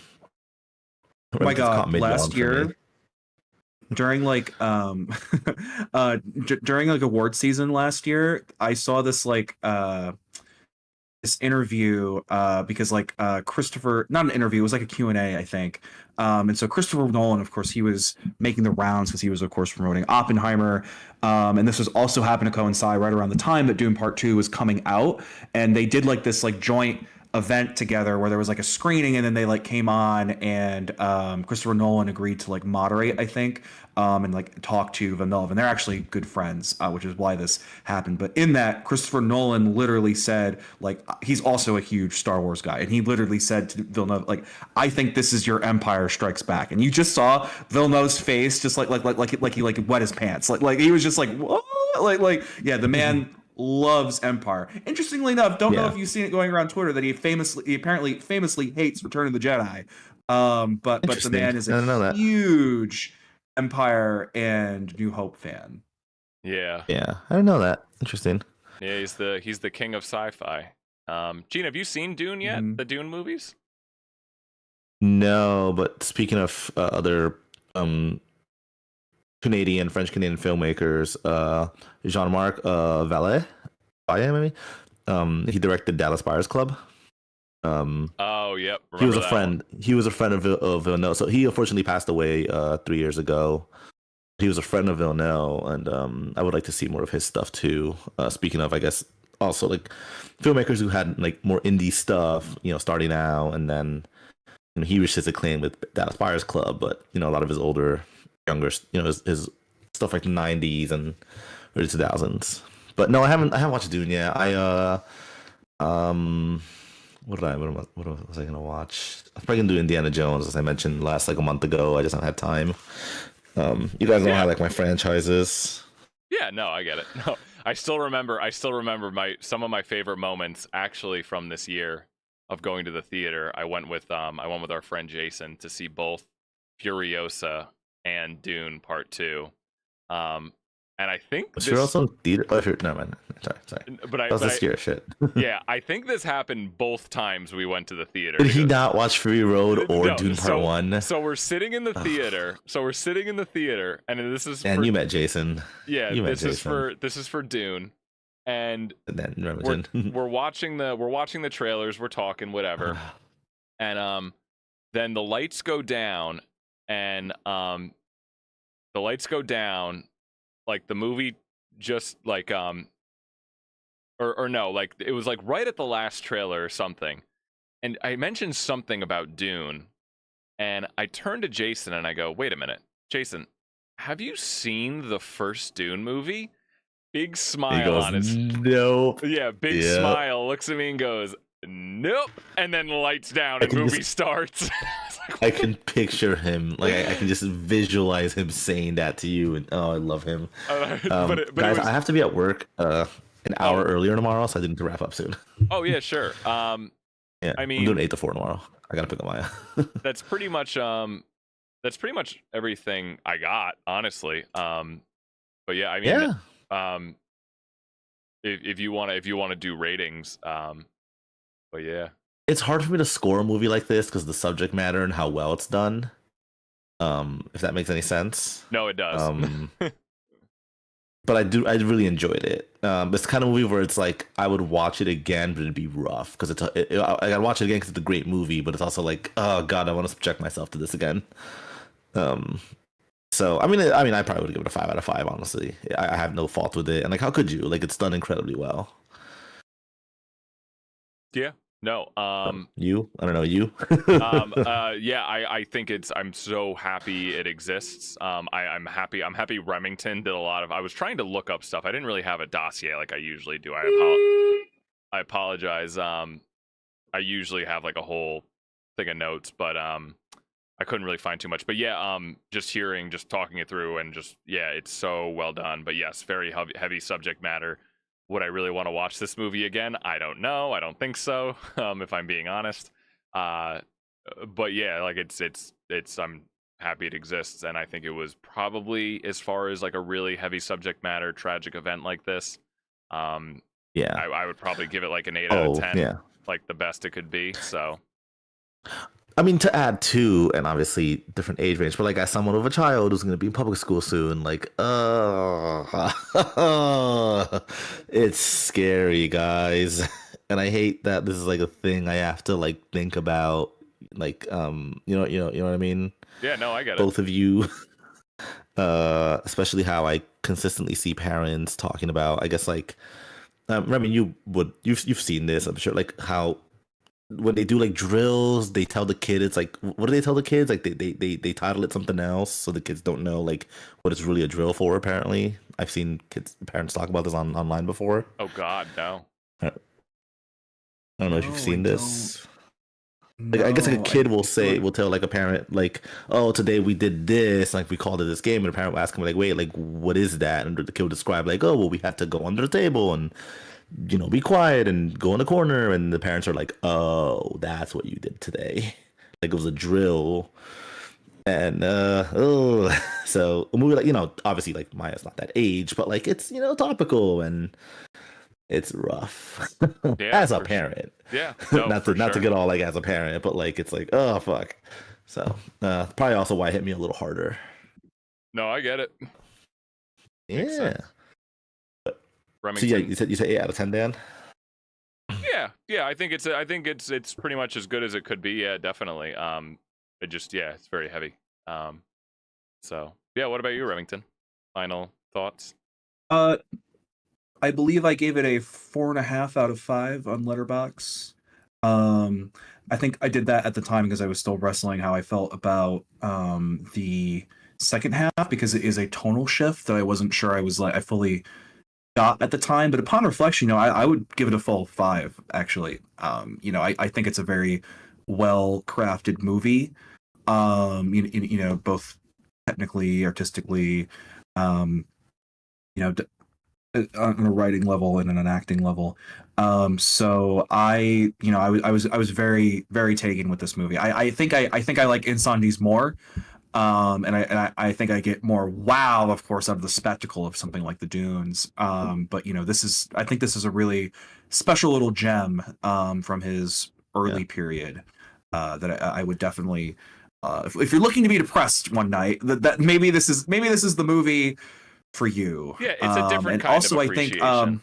my God, last year during like during like award season last year, I saw this interview because like Christopher, not an interview, it was like a Q&A, I think. And so Christopher Nolan, of course, he was making the rounds because he was, of course, promoting Oppenheimer. And this was also happened to coincide right around the time that Dune Part 2 was coming out. And they did like this like joint event together where there was like a screening, and then they like came on, and Christopher Nolan agreed to like moderate, I think, and like talk to Villeneuve, and they're actually good friends, which is why this happened. But in that, Christopher Nolan literally said, like, he's also a huge Star Wars guy, and he literally said to Villeneuve, like, I think this is your Empire Strikes Back, and you just saw Villeneuve's face, just like he like wet his pants, like he was just like, what? Yeah, the man loves Empire. Interestingly enough, don't know Yeah. if you've seen it going around Twitter that he apparently famously hates Return of the Jedi. But the Interesting. man is I didn't know a that. huge Empire and New Hope fan. Yeah, Yeah, I didn't know that. Interesting. yeah, he's the king of sci-fi. Gene, have you seen Dune yet? Mhm. The Dune movies? No, but speaking of other French Canadian filmmakers, Jean-Marc Vallée, maybe. He directed Dallas Buyers Club. Oh, yep. He was Remember a that friend. one. He was a friend of Villeneuve. So he unfortunately passed away 3 years ago. He was a friend of Villeneuve, and I would like to see more of his stuff too. Speaking of, I guess also like filmmakers who had like more indie stuff, starting out, and then he reached his acclaim with Dallas Buyers Club. But a lot of his older, younger, his stuff like the '90s and early 2000s. But no, I haven't watched Dune yet. What was I gonna watch? I was probably gonna do Indiana Jones, as I mentioned last like a month ago. I just haven't had time. You guys know how I like my franchises. Yeah, no, I get it. No, I still remember some of my favorite moments actually from this year of going to the theater. I went with our friend Jason to see both Furiosa and Dune Part 2. And I think Was this, also in theater? Oh, no, man. Sorry. That was the scary shit. yeah, I think this happened both times we went to the theater. Did he not watch Fury Road or No, Dune Part 1? So we're sitting in the theater. And this is And for, you met Jason. yeah, You met this is Jason. for Dune, and And then we're watching the trailers, we're talking whatever, and then the lights go down, and like the movie just like or no, like it was like right at the last trailer or something, and I mentioned something about Dune, and I turned to Jason and I go, wait a minute, Jason, have you seen the first Dune movie? Big he smile goes, on his, nope. yeah, big Yep. smile, looks at me and goes, nope, and then the lights down I and can movie just- starts. I can picture him. Like I can just visualize him saying that to you, and I love him. But it Guys, was, I have to be at work an hour earlier tomorrow, so I need to wrap up soon. oh yeah, sure. Yeah, I I'm mean, doing 8 to 4 tomorrow. I gotta pick up Maya. that's pretty much everything I got, honestly. But yeah, I mean, Yeah, if you want to do ratings, but yeah, it's hard for me to score a movie like this because the subject matter and how well it's done. If that makes any sense. no, it does. But I really enjoyed it. It's the kind of movie where it's like I would watch it again, but it'd be rough because I gotta watch it again because it's a great movie, but it's also like, oh god, I want to subject myself to this again. So I mean, I probably would give it a 5 out of 5. Honestly, I have no fault with it, and like, how could you? Like, it's done incredibly well. Yeah, no, You, I don't know you. yeah, I think I'm so happy it exists. I'm happy Remington did a lot of, I was trying to look up stuff. I didn't really have a dossier like I usually do. I apologize. I usually have like a whole thing of notes, but I couldn't really find too much. But yeah, just talking it through, and just, yeah, it's so well done. But yes, very heavy subject matter. Would I really want to watch this movie again? I don't know. I don't think so. If I'm being honest. But yeah, like it's I'm happy it exists, and I think it was probably, as far as like a really heavy subject matter tragic event like this, Yeah. I would probably give it like an 8 out of 10, Yeah. like the best it could be. So I mean, to add to, and obviously different age range, but like as someone with a child who's going to be in public school soon, like, it's scary, guys. And I hate that this is like a thing I have to like think about, like, you know what I mean? Yeah, no, I get it. Both of you, especially how I consistently see parents talking about, I guess like, Remy, you've seen this, I'm sure, like how when they do like drills, they tell the kid it's like what do they tell the kids? Like they title it something else so the kids don't know like what it's really a drill for, apparently. I've seen kids parents talk about this online before. Oh God, no. I don't know if you've No, seen I this. Like I guess like a No, kid will feel like- will tell like a parent like, oh, today we did this, like we called it this game, and the parent will ask him like, wait, like what is that? And the kid will describe like, oh, well, we had to go under the table and be quiet and go in the corner, and the parents are like, oh, that's what you did today. Like it was a drill. And oh, so a movie like obviously like Maya's not that age, but like it's topical and it's rough Yeah, as a for parent. Yeah, no, not for to sure. get all like as a parent, but like it's like, oh fuck. So probably also why it hit me a little harder. No, I get it. Makes Yeah. sense. So Remington. yeah, you said 8 out of 10, Dan. Yeah. I think it's pretty much as good as it could be. Yeah, definitely. It's very heavy. So yeah. What about you, Remington? Final thoughts? I believe I gave it a 4.5 out of 5 on Letterbox. I think I did that at the time because I was still wrestling how I felt about the second half, because it is a tonal shift that I wasn't sure I fully got at the time. But upon reflection, I would give it a full 5, actually. I think it's a very well crafted movie. Both technically, artistically, um, on a writing level and on an acting level. So I was very, very taken with this movie. I think I like Incendies more. And I think I get more wow, of course, out of the spectacle of something like the Dunes. But I think this is a really special little gem from his early period that I would definitely, if you're looking to be depressed one night, that maybe this is the movie for you. Yeah, it's a different and kind also of I think appreciation.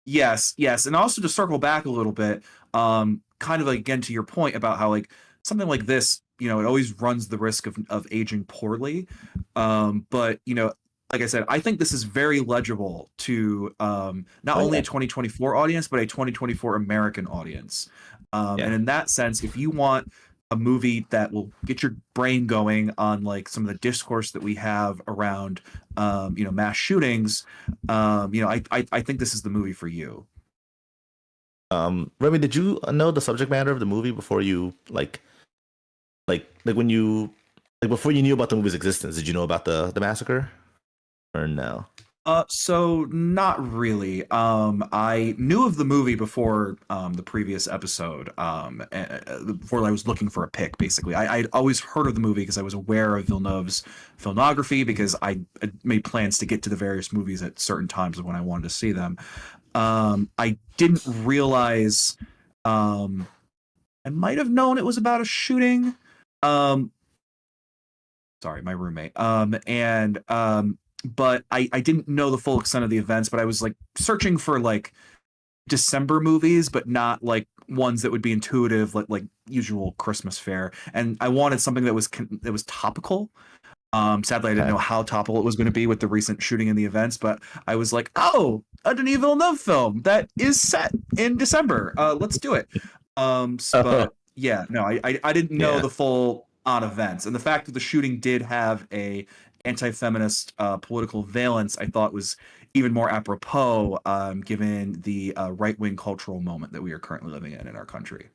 yes, and also to circle back a little bit, kind of like, again, to your point about how like something like this, it always runs the risk of aging poorly. But like I said, I think this is very legible to not only a 2024 audience, but a 2024 American audience. And in that sense, if you want a movie that will get your brain going on like some of the discourse that we have around mass shootings, I think this is the movie for you. Remy, did you know the subject matter of the movie before you when you before you knew about the movie's existence? Did you know about the massacre or no? So not really. I knew of the movie before the previous episode. Before I was looking for a pick, basically. I'd always heard of the movie because I was aware of Villeneuve's filmography, because I made plans to get to the various movies at certain times of when I wanted to see them. I didn't realize. I might have known it was about a shooting. Sorry, my roommate. But I didn't know the full extent of the events, but I was like searching for like December movies, but not like ones that would be intuitive, like usual Christmas fare. And I wanted something that was topical. Sadly, I didn't know how topical it was going to be with the recent shooting and the events, but I was like, oh, a Denis Villeneuve film that is set in December. Let's do it. But yeah, no, I didn't know the full on events, and the fact that the shooting did have a anti-feminist political valence, I thought was even more apropos, given the right-wing cultural moment that we are currently living in our country.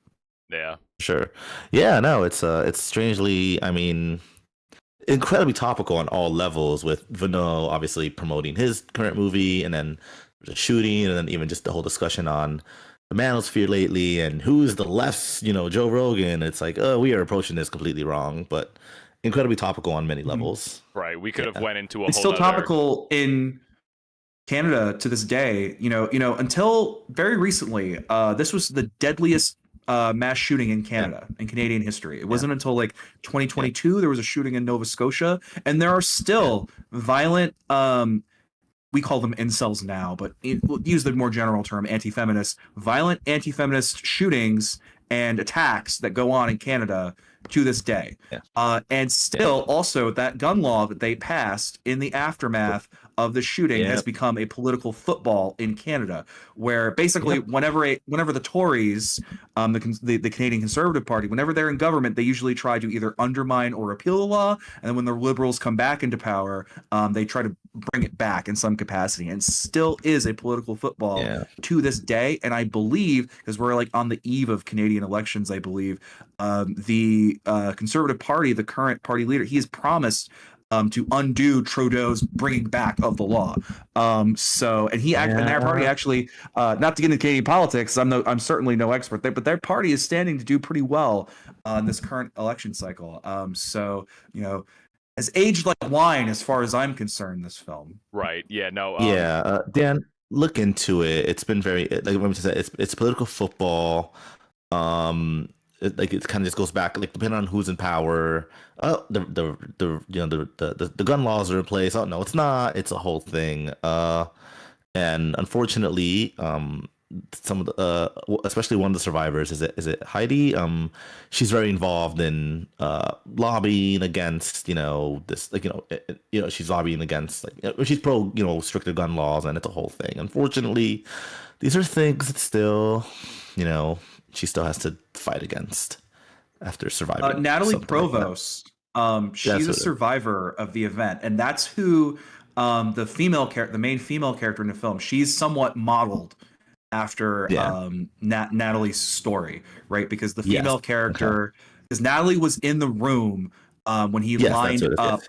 Yeah, sure. Yeah, no, it's strangely, I mean, incredibly topical on all levels, with Villeneuve obviously promoting his current movie, and then the shooting, and then even just the whole discussion on the manosphere lately and who's the left's, Joe Rogan. It's like, oh, we are approaching this completely wrong, but incredibly topical on many levels. right. We could have went into a It's whole still topical in Canada to this day. Until very recently, this was the deadliest mass shooting in Canada, in Canadian history. It wasn't until like 2022 there was a shooting in Nova Scotia, and there are still violent. We call them incels now, but we'll use the more general term, anti-feminist, violent anti-feminist shootings and attacks that go on in Canada to this day. And still, also, that gun law that they passed in the aftermath of the shooting has become a political football in Canada, where basically whenever the Tories, the Canadian Conservative Party, whenever they're in government, they usually try to either undermine or repeal the law, and then when the Liberals come back into power, they try to bring it back in some capacity, and still is a political football to this day. And I believe, because we're like on the eve of Canadian elections, I believe the Conservative Party, the current party leader, he has promised to undo Trudeau's bringing back of the law. So, and and their party actually, not to get into Canadian politics, I'm certainly no expert there, but their party is standing to do pretty well in this current election cycle. So, has aged like wine as far as I'm concerned, this film. Right. Yeah. No. Dan, look into it. It's been very, like what I said, it's political football. It kind of just goes back, like, depending on who's in power. Oh, the gun laws are in place. Oh no, it's not. It's a whole thing. And unfortunately, some of the especially one of the survivors, is it Heidi? She's very involved in lobbying against this, like, she's lobbying against, like, she's pro stricter gun laws, and it's a whole thing. Unfortunately, these are things that still she still has to fight against after surviving. Natalie Provost, she's a survivor of the event, and that's who the main female character in the film. She's somewhat modeled after Natalie's story, right? Because the female character, because Natalie was in the room when he lined up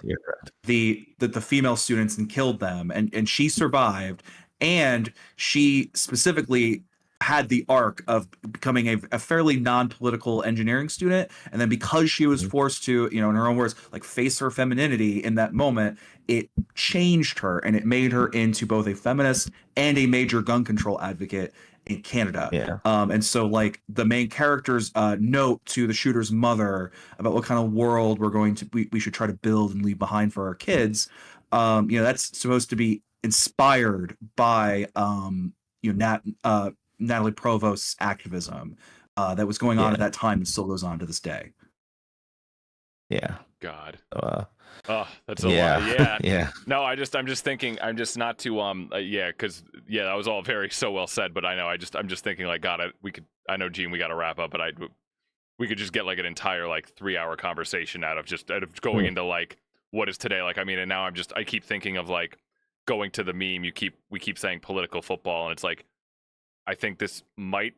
the female students and killed them, and she survived, and she specifically had the arc of becoming a fairly non-political engineering student, and then because she was forced to, in her own words, like, face her femininity in that moment, it changed her, and it made her into both a feminist and a major gun control advocate in Canada. And so, like, the main character's note to the shooter's mother about what kind of world we should try to build and leave behind for our kids, that's supposed to be inspired by Natalie Provost's activism that was going on at that time and still goes on to this day. God. That's a lot. Yeah. No, I'm just thinking. I'm just not too because that was all very so well said. But I know I'm just thinking, like, God, I know, Gene, we got to wrap up, but we could just get like an entire, like, 3-hour conversation out of going into, like, what is today. Like, I mean, and now I keep thinking of, like, going to the meme. We keep saying political football, and it's like, I think this might,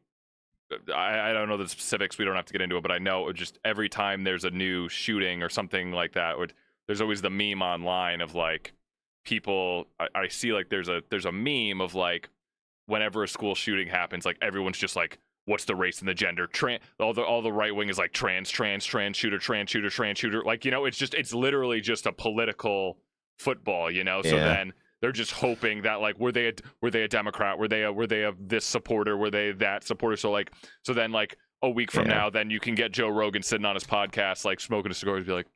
I don't know the specifics, we don't have to get into it, but I know just every time there's a new shooting or something like that, there's always the meme online of, like, people, I see, like, there's a meme of, like, whenever a school shooting happens, like, everyone's just like, what's the race and the gender? All the right wing is like trans shooter. Like, it's literally just a political football, So then they're just hoping that, like, were they a Democrat? Were they a this supporter? Were they that supporter? So then, like, a week from now, then you can get Joe Rogan sitting on his podcast, like, smoking a cigar, and be like,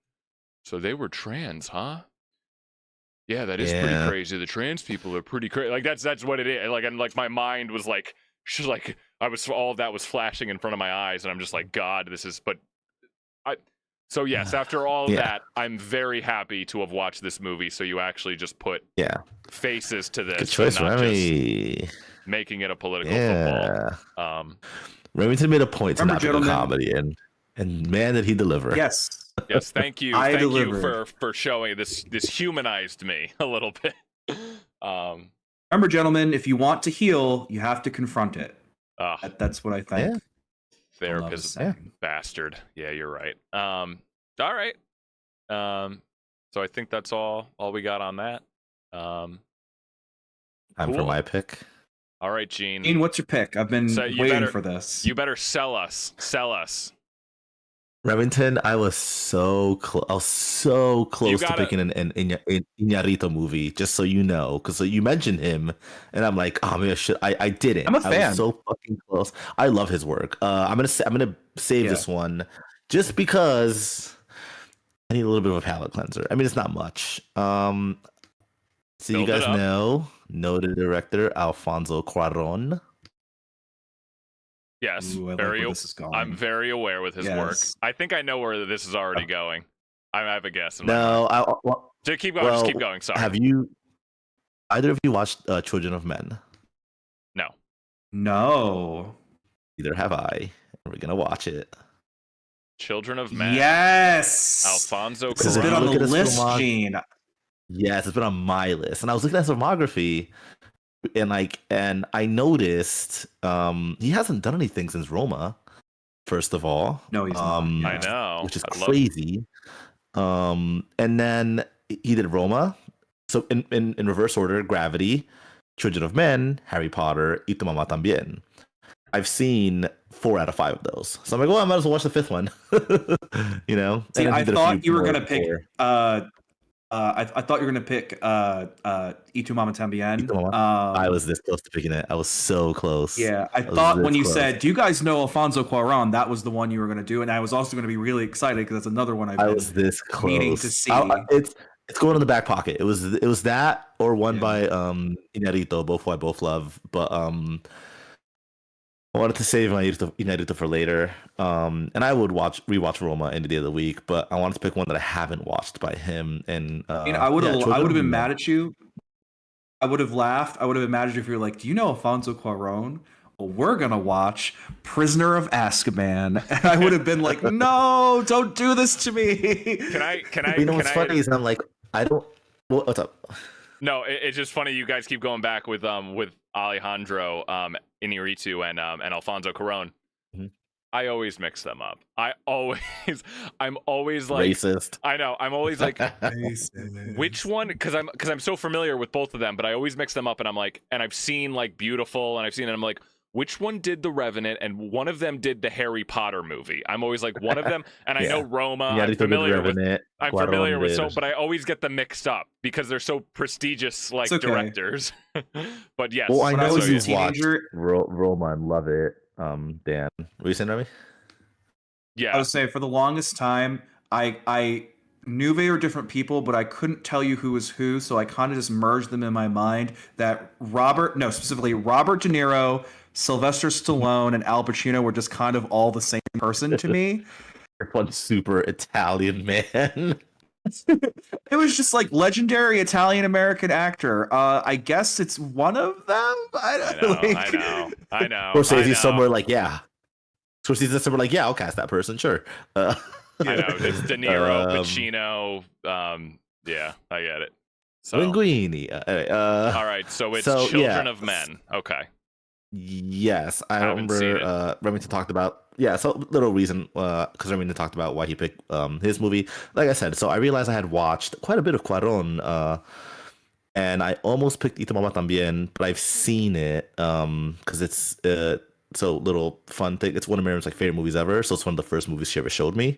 so they were trans, huh? Yeah, that is pretty crazy. The trans people are pretty crazy. Like, that's what it is. Like, and, like, my mind was like, all of that was flashing in front of my eyes, and I'm just like, God, this is. So yes, after all of that, I'm very happy to have watched this movie. So you actually just put faces to this. Good choice, not Remy. Just making it a political football. Remington made a point to not be a comedy, and man, did he deliver. Yes. Thank you. Thank you for showing this. This humanized me a little bit. Remember, gentlemen, if you want to heal, you have to confront it. That's what I think. Therapist bastard. Yeah, you're right. All right. So I think that's all we got on that. Time for my pick. All right, Gene. Gene, what's your pick? I've been waiting for this. You better sell us. Remington, I was so close. I was so You close to gotta. picking an Iñárritu movie, just so you know, because so you mentioned him, and I'm like, oh man, I I'm didn't. a I was fan. so fucking close. I love his work. I'm gonna save Yeah. this one just because I need a little bit of a palate cleanser. I mean, it's not much. So you Build it guys up. know noted director Alfonso Cuarón. Yes, Ooh, I like where very. this is I'm going. very aware with his work. Yes. I think I know where this is already Uh, going. I have a guess in my mind. No, well, Just keep going. Just keep well, going. Sorry. have you either of you watched Children of Men? No. No. Neither have I. We're gonna watch it. Children of Men. Yes. Alfonso This has Because if been you on Cuarón. the look at his list, filmography, Gene. yes, it's been on my list, and I was looking at his filmography, and I noticed he hasn't done anything since Roma. First of all, No, he's not. I Yeah. know. which is I love. crazy. And then he did Roma. So in reverse order: Gravity, Children of Men, Harry Potter, Y tu mamá también. I've seen 4 out of 5 of those. So I'm like, well, I might as well watch the fifth one. You know? See, And then he I did a few thought you were more gonna pick. before. I thought you were gonna pick. Y tu mama Y también. tu mamá. I was this close to picking it. I was so close. Yeah, I was thought when this you close. said, "Do you guys know Alfonso Cuarón?" That was the one you were gonna do, and I was also gonna be really excited because that's another one I've I been was this meaning close. to see. It's going in the back pocket. It was that or one Yeah. by Inarito, both who I both love. But I wanted to save my Inarito for later. And I would rewatch Roma any day of the week, but I wanted to pick one that I haven't watched by him. And I mean, I would have Children of been Men. mad at you. I would have laughed. I would have been mad at you if you were like, "Do you know Alfonso Cuarón?" Well, we're gonna watch Prisoner of Azkaban, and I would have been like, "No, don't do this to me." You know what's funny is I'm like, I don't. What's up? No, it's just funny. You guys keep going back with Alejandro Inarritu and Alfonso Cuarón. Mhm. I always mix them up. I'm always like, Racist. I know. I'm always like, which one? Because I'm so familiar with both of them, but I always mix them up, and I'm like, and I've seen like Beautiful, and I've seen it. I'm like, which one did The Revenant, and one of them did the Harry Potter movie. I'm always like one of them, and I know Roma. I'm familiar with. I'm familiar with so, but I always get them mixed up because they're so prestigious, like directors. But yes, Well, I When I know was a you've watched teenager- Roma and love it. Dan, what you saying, Remy? yeah. I was saying for the longest time, I knew they were different people, but I couldn't tell you who was who, so I kind of just merged them in my mind. Specifically Robert De Niro, Sylvester Stallone, and Al Pacino were just kind of all the same person to me. One super Italian man. It was just like legendary Italian American actor. I guess it's one of them. I know. Scorsese's somewhere like, yeah. Scorsese's somewhere like, yeah, I'll cast that person, sure. I know. It's De Niro, Pacino. Yeah, I get it. So, Linguini. all right, so it's Children of Men. Okay. Yes, I Haven't seen remember Remington talked about so little reason because Remington talked about why he picked his movie. Like I said, so I realized I had watched quite a bit of Cuarón, and I almost picked Y tu mamá también, but I've seen it because it's so little fun thing. It's one of Miriam's like favorite movies ever, so it's one of the first movies she ever showed me.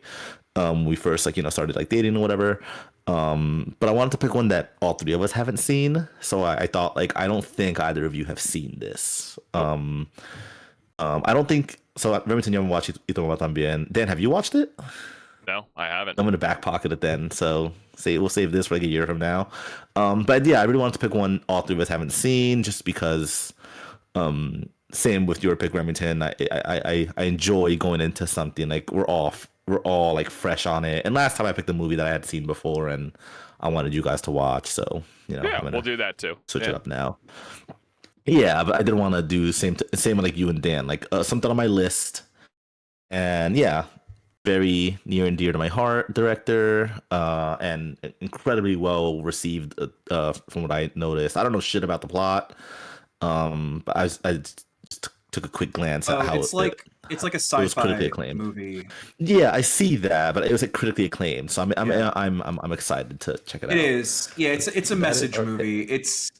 We first started like dating or whatever. But I wanted to pick one that all three of us haven't seen. So I thought like I don't think either of you have seen this. I don't think so. Remington, you haven't watched Y tu mamá también. Dan, have you watched it? No, I haven't. I'm gonna back pocket it then. So we'll save this for like a year from now. But yeah, I really wanted to pick one all three of us haven't seen, just because. Same with your pick, Remington. I enjoy going into something like we're all like fresh on it. And last time I picked a movie that I had seen before, and I wanted you guys to watch. So yeah, we'll do that too. Switch it up now. Yeah, but I didn't want to do same like you and Dan, like something on my list. And yeah, very near and dear to my heart director, and incredibly well received from what I noticed. I don't know shit about the plot, but I just took a quick glance at how it's like a sci-fi movie. Yeah, I see that, but it was like critically acclaimed, so I'm excited to check it out. It is, yeah. It's a message movie. It's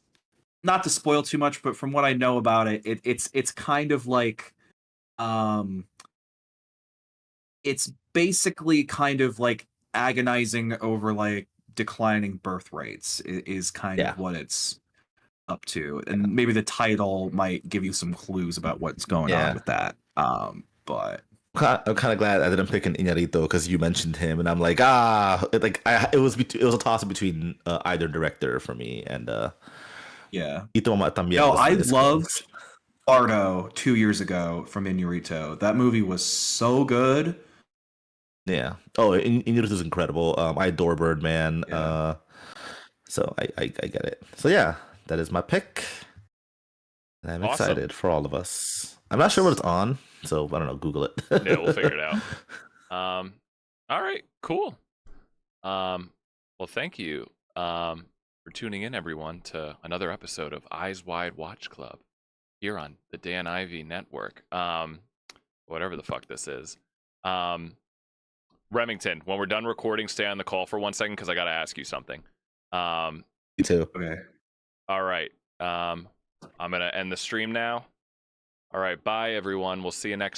not to spoil too much, but from what I know about it, it's kind of like, it's basically kind of like agonizing over like declining birth rates is kind Yeah. of what it's up to, and maybe the title might give you some clues about what's going on Yeah. with that. But I'm kind of glad I didn't pick an Iñárritu because you mentioned him, and I'm like, it was a toss between either director for me, and yeah, Ito Mama también no, was I is loved close. Bardo 2 years ago from Inarito. That movie was so good. Yeah. Oh, Iñárritu is incredible. I adore Birdman. Yeah. So I get it. So yeah, that is my pick. And I'm Awesome. excited for all of us. I'm not sure what it's on, so I don't know. Google it. Yeah, we'll figure it out. All right, cool. Well, thank you for tuning in, everyone, to another episode of Eyes Wide Watch Club here on the Dan Ivy Network. Whatever the fuck this is. Remington, when we're done recording, stay on the call for 1 second because I got to ask you something. You too. Okay. All right. I'm gonna end the stream now. All right, bye everyone. We'll see you next